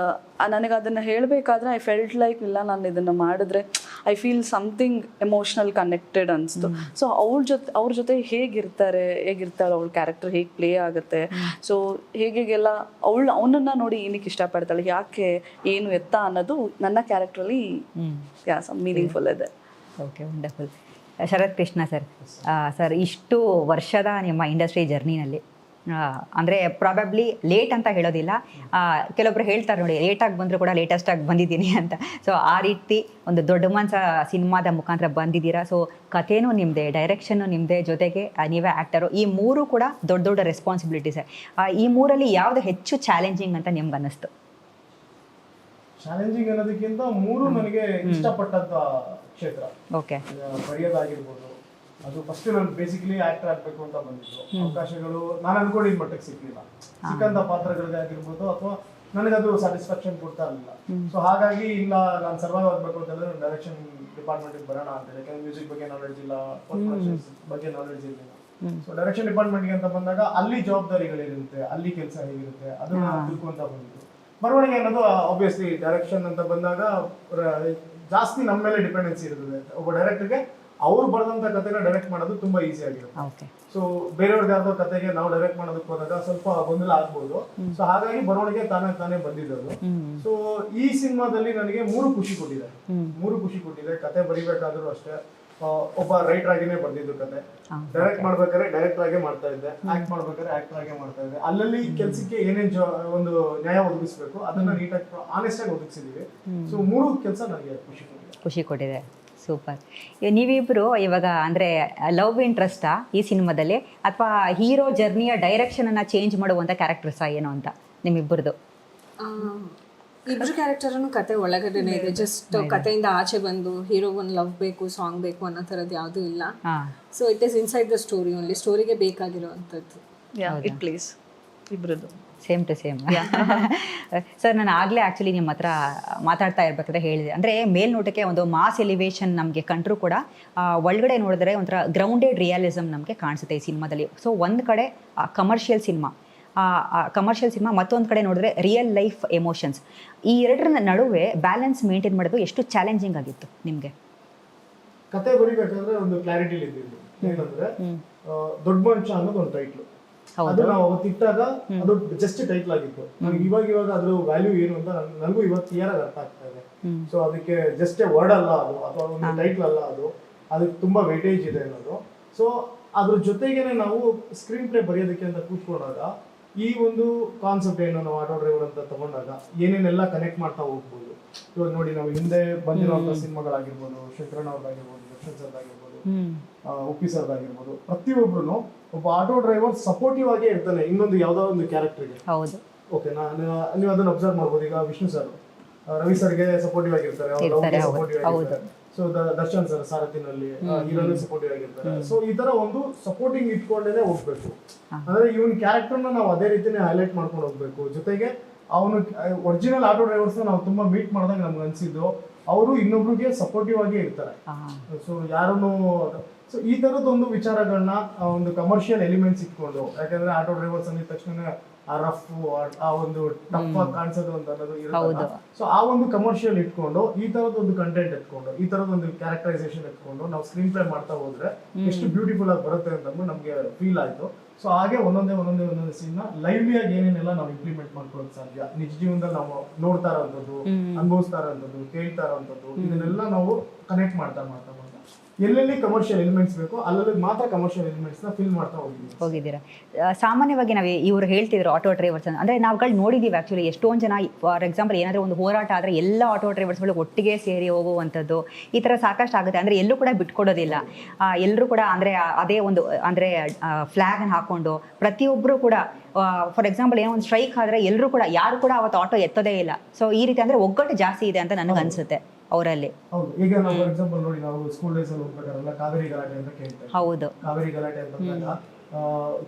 [SPEAKER 4] ನನಗೆ ಅದನ್ನು ಹೇಳಬೇಕಾದ್ರೆ ಐ ಫೆಲ್ಟ್ ಲೈಕ್ ಇಲ್ಲ, ನಾನು ಇದನ್ನು ಮಾಡಿದ್ರೆ I feel something emotional connected ಅನಿಸ್ತು. ಸೊ ಅವ್ರ ಜೊತೆ ಹೇಗಿರ್ತಾಳೆ ಅವಳ ಕ್ಯಾರೆಕ್ಟರ್ ಹೇಗೆ ಪ್ಲೇ ಆಗುತ್ತೆ, ಸೊ ಹೇಗೆಲ್ಲ ಅವನನ್ನು ನೋಡಿ ಏನಕ್ಕೆ ಇಷ್ಟಪಡ್ತಾಳೆ, ಯಾಕೆ, ಏನು ಎತ್ತ ಅನ್ನೋದು ನನ್ನ ಕ್ಯಾರೆಕ್ಟ್ರಲ್ಲಿ ಮೀನಿಂಗ್ಫುಲ್ ಇದೆ.
[SPEAKER 1] Okay, wonderful. Sharath Krishna sir, ಇಷ್ಟು ವರ್ಷದ ನಿಮ್ಮ ಇಂಡಸ್ಟ್ರಿ ಜರ್ನಿನಲ್ಲಿ ಅಂದರೆ ಪ್ರಾಬಬ್ಲಿ ಲೇಟ್ ಅಂತ ಹೇಳೋದಿಲ್ಲ, ಕೆಲವೊಬ್ರು ಹೇಳ್ತಾರೆ ನೋಡಿ ಲೇಟಾಗಿ ಬಂದರೂ ಕೂಡ ಲೇಟೆಸ್ಟಾಗಿ ಬಂದಿದ್ದೀನಿ ಅಂತ. ಸೊ ಆ ರೀತಿ ಒಂದು ದೊಡ್ಡ ಮನ್ಸ ಸಿನಿಮಾದ ಮುಖಾಂತರ ಬಂದಿದ್ದೀರಾ. ಸೊ ಕಥೆನೂ ನಿಮ್ಮದೇ, ಡೈರೆಕ್ಷನ್ನು ನಿಮ್ಮದೇ, ಜೊತೆಗೆ ನೀವೇ ಆ್ಯಕ್ಟರು. ಈ ಮೂರು ಕೂಡ ದೊಡ್ಡ ದೊಡ್ಡ ರೆಸ್ಪಾನ್ಸಿಬಿಲಿಟೀಸೇ. ಈ ಮೂರಲ್ಲಿ ಯಾವುದು ಹೆಚ್ಚು ಚಾಲೆಂಜಿಂಗ್ ಅಂತ ನಿಮ್ಗೆ ಅನ್ನಿಸ್ತು?
[SPEAKER 3] ಚಾಲೆಂಜಿಂಗ್ ಅನ್ನೋದಕ್ಕಿಂತ ಮೂರು ನನಗೆ ಇಷ್ಟಪಟ್ಟಂತ ಕ್ಷೇತ್ರ.
[SPEAKER 1] ಓಕೆ,
[SPEAKER 3] ಬರೆಯೋದಾಗಿರ್ಬೋದು, ಅದು ಫಸ್ಟ್ ನಾನು ಬೇಸಿಕಲಿ ಆಕ್ಟರ್ ಆಗ್ಬೇಕು ಅಂತ ಬಂದಿದ್ದು. ಅವಕಾಶಗಳು ನಾನು ಅನ್ಕೊಂಡಿದ್ದ ಮಟ್ಟಕ್ಕೆ ಸಿಕ್ಲಿಲ್ಲ. ಸಿಕ್ಕಂತ ಪಾತ್ರಗಳಿಗೆ ಆಗಿರ್ಬೋದು ಅಥವಾ ನನಗದು ಸ್ಯಾಟಿಸ್ಫ್ಯಾಕ್ಷನ್ ಕೊಡ್ತಾ ಇರಲಿಲ್ಲ. ಸೊ ಹಾಗಾಗಿ ಇಲ್ಲ, ನಾನು ಸರ್ವೈವ್ ಆಗ್ಬೇಕು ಅಂತಂದ್ರೆ ಡೈರೆಕ್ಷನ್ ಡಿಪಾರ್ಟ್ಮೆಂಟ್ಗೆ ಬರೋಣ ಅಂತ. ಯಾಕಂದ್ರೆ ಮ್ಯೂಸಿಕ್ ಬಗ್ಗೆ ನಾಲೆಡ್ಜ್ ಇಲ್ಲ, ಪೋಸ್ಟ್ ಪ್ರೊಡಕ್ಷನ್ ಬಗ್ಗೆ ನಾಲೆಡ್ಜ್ ಇರಲಿಲ್ಲ. ಸೊ ಡೈರೆಕ್ಷನ್ ಡಿಪಾರ್ಟ್ಮೆಂಟ್ಗೆ ಅಂತ ಬಂದಾಗ ಅಲ್ಲಿ ಜವಾಬ್ದಾರಿಗಳಿರುತ್ತೆ, ಅಲ್ಲಿ ಕೆಲಸ ಹೇಗಿರುತ್ತೆ ಅದನ್ನ ತಿಳ್ಕೊಂತ ಬಂದಿದ್ದು. ಬರವಣಿಗೆ ಅನ್ನೋದು ಆಬ್ವಿಯಸ್ಲಿ ಡೈರೆಕ್ಷನ್ ಅಂತ ಬಂದಾಗ ಜಾಸ್ತಿ ನಮ್ಮ ಮೇಲೆ ಡಿಪೆಂಡೆನ್ಸಿ ಇರ್ತದೆ. ಒಬ್ಬ ಡೈರೆಕ್ಟರ್ಗೆ ಅವ್ರು ಬರೆದಂತ ಕಥೆನ ಡೈರೆಕ್ಟ್ ಮಾಡೋದು ತುಂಬಾ ಈಸಿ ಆಗಿರುತ್ತೆ. ಸೊ ಬೇರೆಯವ್ರಿಗೆ ಯಾವ್ದೋ ಕತೆಗೆ ನಾವು ಡೈರೆಕ್ಟ್ ಮಾಡೋದಕ್ಕೆ ಹೋದಾಗ ಸ್ವಲ್ಪ ಗೊಂದಲ ಆಗ್ಬೋದು. ಸೊ ಹಾಗಾಗಿ ಬರವಣಿಗೆ ತಾನೇ ಬಂದಿದ್ದದು. ಸೊ ಈ ಸಿನಿಮಾದಲ್ಲಿ ನನಗೆ 3 ಖುಷಿ ಕೊಟ್ಟಿದೆ. ಕತೆ ಬರಿಬೇಕಾದ್ರೂ ಅಷ್ಟೇ ಒಬ್ಬ ರೈಟರ್ ಆಗಿನೇ ಬರ್ದಿದ್ದು ಕತೆ. ಡೈರೆಕ್ಟ್ ಮಾಡ್ಬೇಕಾದ್ರೆ ಡೈರೆಕ್ಟರ್ ಆಗೇ ಮಾಡ್ತಾ ಇದ್ದೆ, ಆಕ್ಟ್ ಮಾಡ್ಬೇಕಾದ್ರೆ ಆಕ್ಟರ್ ಆಗೇ ಮಾಡ್ತಾ ಇದ್ದೆ. ಅಲ್ಲಲ್ಲಿ ಕೆಲ್ಸಕ್ಕೆ ಏನೇನ್ ಒಂದು ನ್ಯಾಯ ಒದಗಿಸ್ಬೇಕು ಅದನ್ನ ನೀಟಾಗಿ ಆನೆಸ್ಟ್ ಆಗಿ ಒದಗಿಸಿದೀವಿ. ಸೊ 3 ಕೆಲಸ ನನಗೆ
[SPEAKER 1] ಖುಷಿ ಕೊಟ್ಟಿದೆ. ಸೂಪರ್. ನೀವಿಬ್ರು ಇವಾಗ ಅಂದರೆ ಲವ್ ಇಂಟ್ರೆಸ್ಟಾ ಈ ಸಿನಿಮಾದಲ್ಲಿ, ಅಥವಾ ಹೀರೋ ಜರ್ನಿಯ ಡೈರೆಕ್ಷನನ್ನು ಚೇಂಜ್ ಮಾಡುವಂಥ ಕ್ಯಾರೆಕ್ಟರ್ಸಾ ಏನು ಅಂತ ನಿಮ್ಮಿಬ್ಬರದು?
[SPEAKER 2] ಇಬ್ರು ಕ್ಯಾರೆಕ್ಟರ್ನು ಕತೆ ಒಳಗಡೆನೆ ಇದೆ. ಜಸ್ಟ್ ಕತೆಯಿಂದ ಆಚೆ ಬಂದು ಹೀರೋಗೊಂದು ಲವ್ ಬೇಕು, ಸಾಂಗ್ ಬೇಕು ಅನ್ನೋ ಥರದ್ದು ಯಾವುದೂ ಇಲ್ಲ. So it is inside the story only, ಸ್ಟೋರಿಗೆ ಬೇಕಾಗಿರೋವಂಥದ್ದು.
[SPEAKER 4] ಇಟ್ ಪ್ಲೀಸ್ ಇಬ್ರದ್ದು
[SPEAKER 1] ಸೇಮ್ ಟು ಸೇಮ್. ಸರ್, ನಾನು ಆಗಲೇ ಆ್ಯಕ್ಚುಲಿ ನಿಮ್ಮ ಹತ್ರ ಮಾತಾಡ್ತಾ ಇರ್ಬೇಕಾದ್ರೆ ಹೇಳಿದೆ, ಅಂದರೆ ಮೇಲ್ನೋಟಕ್ಕೆ ಒಂದು ಮಾಸ್ ಎಲಿವೇಶನ್ ನಮಗೆ ಕಂಡ್ರೂ ಕೂಡ ಒಳಗಡೆ ನೋಡಿದ್ರೆ ಒಂಥರ ಗ್ರೌಂಡೆಡ್ ರಿಯಾಲಿಸಮ್ ನಮಗೆ ಕಾಣಿಸುತ್ತೆ ಈ ಸಿನಿಮಾದಲ್ಲಿ. ಸೊ ಒಂದು ಕಡೆ ಕಮರ್ಷಿಯಲ್ ಸಿನಿಮಾ, ಮತ್ತೊಂದು ಕಡೆ ನೋಡಿದ್ರೆ ರಿಯಲ್ ಲೈಫ್ ಎಮೋಷನ್ಸ್. ಈ ಎರಡರ ನಡುವೆ ಬ್ಯಾಲೆನ್ಸ್ ಮೇಂಟೈನ್ ಮಾಡೋದು ಎಷ್ಟು ಚಾಲೆಂಜಿಂಗ್ ಆಗಿತ್ತು ನಿಮಗೆ?
[SPEAKER 3] ಕತೆ ಬರಿಬೇಕಾದ್ರೆ ಒಂದು ಕ್ಲಾರಿಟಿ ಇದ್ದಿದ್ದು ಏನಂದ್ರೆ ದೊಡ್ಡ ಮನುಷ್ಯ ಅನ್ನೋದು ಒಂದು ಟೈಟ್ಲು. ಅದು ನಾವು ಅವತ್ತಿಟ್ಟಾಗ ಅದು ಜಸ್ಟ್ ಟೈಟ್ಲ್ ಆಗಿತ್ತು. ನನಗೆ ಇವಾಗ ಅದ್ರ ವ್ಯಾಲ್ಯೂ ಏನು ಅಂತ ನನಗೂ ಇವತ್ತು ಕ್ಲಿಯರ್ ಆಗಿ ಅರ್ಥ ಆಗ್ತಾ ಇದೆ. ಸೊ ಅದಕ್ಕೆ ಜಸ್ಟ್ ವರ್ಡ್ ಅಲ್ಲ ಅದು, ಅಥವಾ ಒಂದು ಟೈಟ್ಲ್ ಅಲ್ಲ ಅದು, ಅದಕ್ಕೆ ತುಂಬಾ ವೇಟೇಜ್ ಇದೆ ಅನ್ನೋದು. ಸೊ ಅದ್ರ ಜೊತೆಗೇನೆ ನಾವು ಸ್ಕ್ರೀನ್ ಪ್ಲೇ ಬರೆಯೋದಕ್ಕೆ ಅಂತ ಕೂತ್ಕೊಂಡಾಗ ಈ ಒಂದು ಕಾನ್ಸೆಪ್ಟ್ ಏನು ನಾವು ಆಟೋ ಡ್ರೈವರ್ ಅಂತ ತಗೊಂಡಾಗ ಏನೇನೆಲ್ಲ ಕನೆಕ್ಟ್ ಮಾಡ್ತಾ ಹೋಗ್ಬೋದು. ಇವಾಗ ನೋಡಿ, ನಾವು ಹಿಂದೆ ಬಂದಿರುವಂತಹ ಸಿನಿಮಾಗಳಾಗಿರ್ಬೋದು, ಶಂಕರಣ್ಣ ಅವ್ರದ್ದಾಗಿರ್ಬೋದು, ದರ್ಶನ್ ಸರ್ದಾಗಿರ್ಬೋದು, ಉಪ್ಪಿ ಸರ್ದಾಗಿರ್ಬೋದು, ಪ್ರತಿಯೊಬ್ರು ಒಬ್ಬ ಆಟೋ ಡ್ರೈವರ್ ಸಪೋರ್ಟಿವ್ ಆಗೇ ಇರ್ತಾನೆ ಇನ್ನೊಂದು ಯಾವ್ದೋ ಒಂದು ಕ್ಯಾರೆಕ್ಟರ್ಗೆ.
[SPEAKER 1] ಹೌದು,
[SPEAKER 3] ಓಕೆ, ನೀವು ಅದನ್ನ ಅಬ್ಸರ್ವ್ ಮಾಡ್ಬೋದು. ಈಗ ವಿಷ್ಣು ಸರ್ ರವಿ ಸರ್ಗೆ ಸಪೋರ್ಟಿವ್ ಆಗಿರ್ತಾರೆ, ಸಪೋರ್ಟಿವ್ ಆಗಿರ್ತಾರೆ. ಸೊ ದರ್ಶನ್ ಸರ್ ಸಾರಥಿನಲ್ಲಿ ಹೀರೋನಿಗೆ ಸಪೋರ್ಟಿವ್ ಆಗಿರ್ತಾರೆ. ಸೊ ಈ ತರ ಒಂದು ಸಪೋರ್ಟಿಂಗ್ ಇಟ್ಕೊಂಡೇ ಹೋಗ್ಬೇಕು. ಅಂದ್ರೆ ಇವನ್ ಕ್ಯಾರೆಕ್ಟರ್ನ ನಾವು ಅದೇ ರೀತಿನೇ ಹೈಲೈಟ್ ಮಾಡ್ಕೊಂಡು ಹೋಗ್ಬೇಕು. ಜೊತೆಗೆ ಅವನು ಒರಿಜಿನಲ್ ಆಟೋ ಡ್ರೈವರ್ಸ್ ನಾವು ತುಂಬಾ ಮೀಟ್ ಮಾಡಿದಾಗ ನಮ್ಗೆ ಅನ್ಸಿದ್ದು ಅವರು ಇನ್ನೊಬ್ರಿಗೆ ಸಪೋರ್ಟಿವ್ ಆಗೇ ಇರ್ತಾರೆ. ಸೊ ಯಾರನ್ನು ಸೊ ಈ ತರದೊಂದು ವಿಚಾರಗಳನ್ನ ಒಂದು ಕಮರ್ಷಿಯಲ್ ಎಲಿಮೆಂಟ್ಸ್ ಇಟ್ಕೊಂಡು, ಯಾಕಂದ್ರೆ ಆಟೋ ಡ್ರೈವರ್ಸ್ ಅಂದಿದ ತಕ್ಷಣ ಆ ರಫ್ ಆ ಒಂದು ಟಫ್ ಆಗಿ ಕಾಣಿಸೋದು ಅಂತ ಅನ್ನೋದು ಇರುತ್ತೆ. ಸೊ ಆ ಒಂದು ಕಮರ್ಷಿಯಲ್ ಇಟ್ಕೊಂಡು ಈ ತರದ ಒಂದು ಕಂಟೆಂಟ್ ಎತ್ಕೊಂಡು ಈ ತರದ ಒಂದು ಕ್ಯಾರೆಕ್ಟರೈಸೇಷನ್ ಎತ್ಕೊಂಡು ನಾವು ಸ್ಕ್ರೀನ್ ಪ್ಲೇ ಮಾಡ್ತಾ ಹೋದ್ರೆ ಎಷ್ಟು ಬ್ಯೂಟಿಫುಲ್ ಆಗಿ ಬರುತ್ತೆ ಅಂತ ನಮ್ಗೆ ಫೀಲ್ ಆಯ್ತು. ಸೊ ಹಾಗೆ ಒಂದೊಂದೇ ಸೀನ್ ಲೈವ್ಲಿ ಆಗಿ ಏನೇನೆಲ್ಲ ನಾವು ಇಂಪ್ಲಿಮೆಂಟ್ ಮಾಡ್ಕೊಳ್ಳೋದು ಸಾಧ್ಯ, ನಿಜ ಜೀವನದಲ್ಲಿ ನಾವು ನೋಡ್ತಾ ಇರೋಂಥದ್ದು, ಅನುಭವಿಸ್ತಾ ಇರೋಂಥದ್ದು, ಕೇಳ್ತಾ ಇರೋಂಥದ್ದು, ಇದನ್ನೆಲ್ಲ ನಾವು ಕನೆಕ್ಟ್ ಮಾಡ್ತಾ ಎಲ್ಲೆಲ್ಲಿ ಕಮರ್ಷಿಯಲ್ ಎಲಿಮೆಂಟ್ಸ್ ಬೇಕು ಅಲ್ಲಲ್ಲಿ ಮಾತ್ರ ಕಮರ್ಷಿಯಲ್ ಎಲಿಮೆಂಟ್ಸ್ ನ ಫಿಲ್ ಮಾಡ್ತಾ ಹೋಗಿದ್ದೀರಾ.
[SPEAKER 1] ಸಾಮಾನ್ಯವಾಗಿ ನಾವು ಇವರು ಹೇಳ್ತಿದ್ರು ಆಟೋ ಡ್ರೈವರ್ಸ್ ಅಂದ್ರೆ ನಾವುಗಳು ನೋಡಿದೀವಿ ಆಕ್ಚುಲಿ ಎಷ್ಟೊಂದು ಜನ. ಫಾರ್ ಎಕ್ಸಾಂಪಲ್ ಏನಾದರೂ ಒಂದು ಹೋರಾಟ ಆದರೆ ಎಲ್ಲ ಆಟೋ ಡ್ರೈವರ್ಸ್ಗಳು ಒಟ್ಟಿಗೆ ಸೇರಿ ಹೋಗುವಂಥದ್ದು ಈ ಥರ ಸಾಕಷ್ಟು ಆಗುತ್ತೆ. ಅಂದರೆ ಎಲ್ಲೂ ಕೂಡ ಬಿಟ್ಕೊಡೋದಿಲ್ಲ. ಎಲ್ಲರೂ ಕೂಡ ಅಂದರೆ ಅದೇ ಒಂದು ಅಂದರೆ ಫ್ಲ್ಯಾಗನ್ನು ಹಾಕ್ಕೊಂಡು ಪ್ರತಿಯೊಬ್ಬರು ಕೂಡ ಫಾರ್ ಎಕ್ಸಾಂಪಲ್ ಏನೋ ಒಂದು ಸ್ಟ್ರೈಕ್ ಆದರೆ ಎಲ್ಲರೂ ಕೂಡ ಯಾರು ಕೂಡ ಅವತ್ತು ಆಟೋ ಎತ್ತೋದೇ ಇಲ್ಲ. ಸೊ ಈ ರೀತಿ ಅಂದರೆ ಒಗ್ಗಟ್ಟು ಜಾಸ್ತಿ ಇದೆ ಅಂತ ನನಗೆ ಅನ್ಸುತ್ತೆ ಅವರಲ್ಲಿ.
[SPEAKER 3] ಹೌದು, ಈಗ ನಾವು ಫಾರ್ ಎಕ್ಸಾಂಪಲ್ ನೋಡಿ, ನಾವು ಸ್ಕೂಲ್ ಡೇಸ್ ಅಲ್ಲಿ ಹೋಗ್ಬೇಕಾರಲ್ಲ ಕಾವೇರಿ ಗಲಾಟೆ ಅಂತ ಕೇಳ್ತೇವೆ.
[SPEAKER 1] ಹೌದು,
[SPEAKER 3] ಕಾವೇರಿ ಗಲಾಟೆ ಅಂತ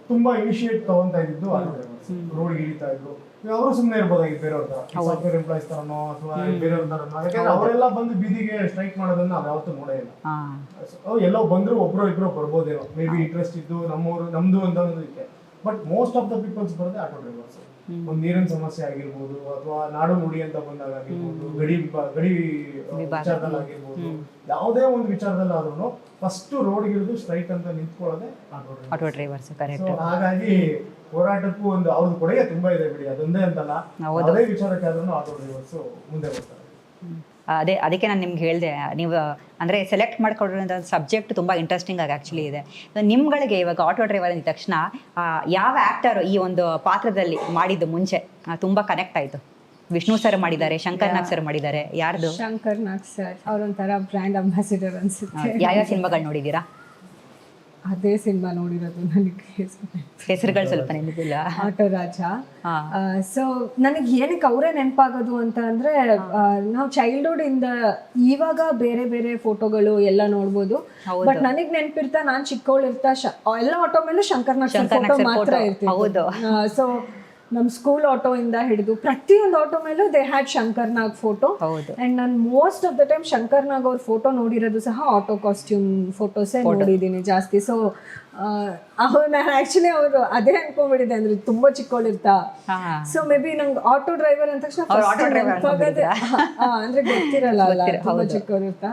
[SPEAKER 3] ತುಂಬಾ ಇನಿಷಿಯೇಟ್ ತಗೊಂತಾ ಇದ್ದು ಆಟೋ ಡ್ರೈವರ್ಸ್ ರೋಡ್ ಇಳಿತಾ ಇದ್ರು. ಅವರು ಸುಮ್ಮನೆ ಇರ್ಬೋದಾಗಿತ್ತು ಬೇರೆಯವ್ರ ತರ, ಸಾಫ್ಟ್ವೇರ್ ಎಂಪ್ಲಾಯ್ಸ್ ತರನೋ ಅಥವಾ ಬೇರೆಯವ್ರ ತರನೋ. ಯಾಕಂದ್ರೆ ಅವರೆಲ್ಲ ಬಂದು ಬೀದಿಗೆ ಸ್ಟ್ರೈಕ್ ಮಾಡೋದನ್ನ ನಾವು ಯಾವತ್ತೂ ನೋಡೇ ಇಲ್ಲ. ಎಲ್ಲೋ ಬಂದ್ರು ಒಬ್ರು ಇಬ್ರು ಬರ್ಬೋದೇನೋ, ಮೇ ಬಿ ಇಂಟ್ರೆಸ್ಟ್ ಇದ್ದು ನಮ್ದು ಅಂತ ಅನ್ನೋದಕ್ಕೆ. But most of the peoples ಬರೋದೇ ಆಟೋ ಡ್ರೈವರ್ಸ್. ಒಂದು ನೀರಿನ ಸಮಸ್ಯೆ ಆಗಿರ್ಬೋದು, ಅಥವಾ ನಾಡು ನುಡಿ ಅಂತ ಬಂದಾಗ ಆಗಿರ್ಬೋದು, ಗಡಿ ವಿಚಾರದಲ್ಲಿ ಆಗಿರ್ಬೋದು, ಯಾವುದೇ ಒಂದು ವಿಚಾರದಲ್ಲಾದ್ರೂ ಫಸ್ಟ್ ರೋಡ್ ಇಳಿದು ಸ್ಟ್ರೈಕ್ ಅಂತ ನಿಂತ್ಕೊಳ್ಳೋದೇ
[SPEAKER 1] ಆಟೋ ಡ್ರೈವರ್ಸ್. ಕರೆಕ್ಟ್.
[SPEAKER 3] ಹಾಗಾಗಿ ಹೋರಾಟಕ್ಕೂ ಒಂದು ಅವ್ರದ್ದು ಕೊಡುಗೆ ತುಂಬಾ ಇದೆ ಬಿಡಿ, ಅದೊಂದೇ ಅಂತಲ್ಲ, ಯಾವುದೇ ವಿಚಾರಕ್ಕೆ ಆದ್ರೂ ಆಟೋ ಡ್ರೈವರ್ಸ್ ಮುಂದೆ ಬರ್ತಾರೆ.
[SPEAKER 1] ಅದಕ್ಕೆ ನಾನು ನಿಮ್ಗೆ ಹೇಳಿದೆ, ನೀವು ಅಂದರೆ ಸೆಲೆಕ್ಟ್ ಮಾಡ್ಕೊಳ್ಳೋಂಥ ಸಬ್ಜೆಕ್ಟ್ ತುಂಬ ಇಂಟ್ರೆಸ್ಟಿಂಗ್ ಆಗಿ ಆ್ಯಕ್ಚುಲಿ ಇದೆ. ನಿಮ್ಗಳಿಗೆ ಇವಾಗ ಆಟೋ ಡ್ರೈವರ್ ಅಂದ ತಕ್ಷಣ ಯಾವ ಆ್ಯಕ್ಟರ್ ಈ ಒಂದು ಪಾತ್ರದಲ್ಲಿ ಮಾಡಿದ್ದು ಮುಂಚೆ ತುಂಬ ಕನೆಕ್ಟ್ ಆಯಿತು? ವಿಷ್ಣು ಸರ್ ಮಾಡಿದ್ದಾರೆ, ಶಂಕರ್ ನಾಗ್ ಸರ್ ಮಾಡಿದ್ದಾರೆ, ಯಾರ್ದು?
[SPEAKER 2] ಶಂಕರ್ ನಾಗ್ ಸರ್ ಅವರೊಂಥರ ಬ್ರ್ಯಾಂಡ್ ಅಂಬಾಸಿಡರ್ ಅನ್ಸುತ್ತೆ.
[SPEAKER 1] ಯಾವ ಸಿನಿಮಾಗಳು ನೋಡಿದ್ದೀರಾ?
[SPEAKER 2] ಅದೇ ಸಿನಿಮಾ ನೋಡಿರೋದು, ನನಗೆ
[SPEAKER 1] ಹೆಸರುಗಳು ಸ್ವಲ್ಪ ನೆನಪಿಲ್ಲ.
[SPEAKER 2] ಆಟೋ ರಾಜ. ಸೊ ನನಗೆ ಏನಕ್ಕೆ ಅವರೇ ನೆನಪಾಗೋದು ಅಂತ ಅಂದ್ರೆ, ನಾವು ಚೈಲ್ಡ್ಹುಡ್ ಇಂದ ಇವಾಗ ಬೇರೆ ಬೇರೆ ಫೋಟೋಗಳು ಎಲ್ಲ ನೋಡ್ಬೋದು. ಬಟ್ ನನಗೆ ನೆನಪಿರ್ತಾ ನಾನು ಚಿಕ್ಕವಳಿರ್ತಾ ಎಲ್ಲ ಆಟೋ ಮೇಲೆ ಶಂಕರ್ ನಾಗ್ ಸರ್ ಫೋಟೋ ಮಾತ್ರ ಇರ್ತೀವಿ. ಸೊ ನಮ್ಮ ಸ್ಕೂಲ್ ಆಟೋ ಇಂದ ಹಿಡಿದು ಪ್ರತಿಯೊಂದು ಆಟೋ ಮೇಲೂ they had Shankar Nag photo.
[SPEAKER 1] ಹೌದು.
[SPEAKER 2] ಅಂಡ್ ನಾನು most of the time Shankar Nag ಅವ್ರ ಫೋಟೋ ನೋಡಿರೋದು ಸಹ ಆಟೋ ಕಾಸ್ಟ್ಯೂಮ್ ಫೋಟೋಸೇ ನೋಡಿದ್ದೀನಿ ಜಾಸ್ತಿ. ಸೊ ಅವ್ರು ನಾನು ಆ್ಯಕ್ಚುಲಿ ಅವರು ಅದೇ ಅನ್ಕೊಂಡ್ಬಿಟ್ಟಿದ್ದೆ, ಅಂದ್ರೆ ತುಂಬ ಚಿಕ್ಕವಳಿರ್ತಾ. ಸೊ ಮೇ ಬಿ ನಂಗೆ ಆಟೋ ಡ್ರೈವರ್ ಅಂದ ತಕ್ಷಣ ಅಂದ್ರೆ ಗೊತ್ತಿರಲ್ಲ ಅಲ್ಲ, ತುಂಬ ಚಿಕ್ಕವಳಿರ್ತಾ.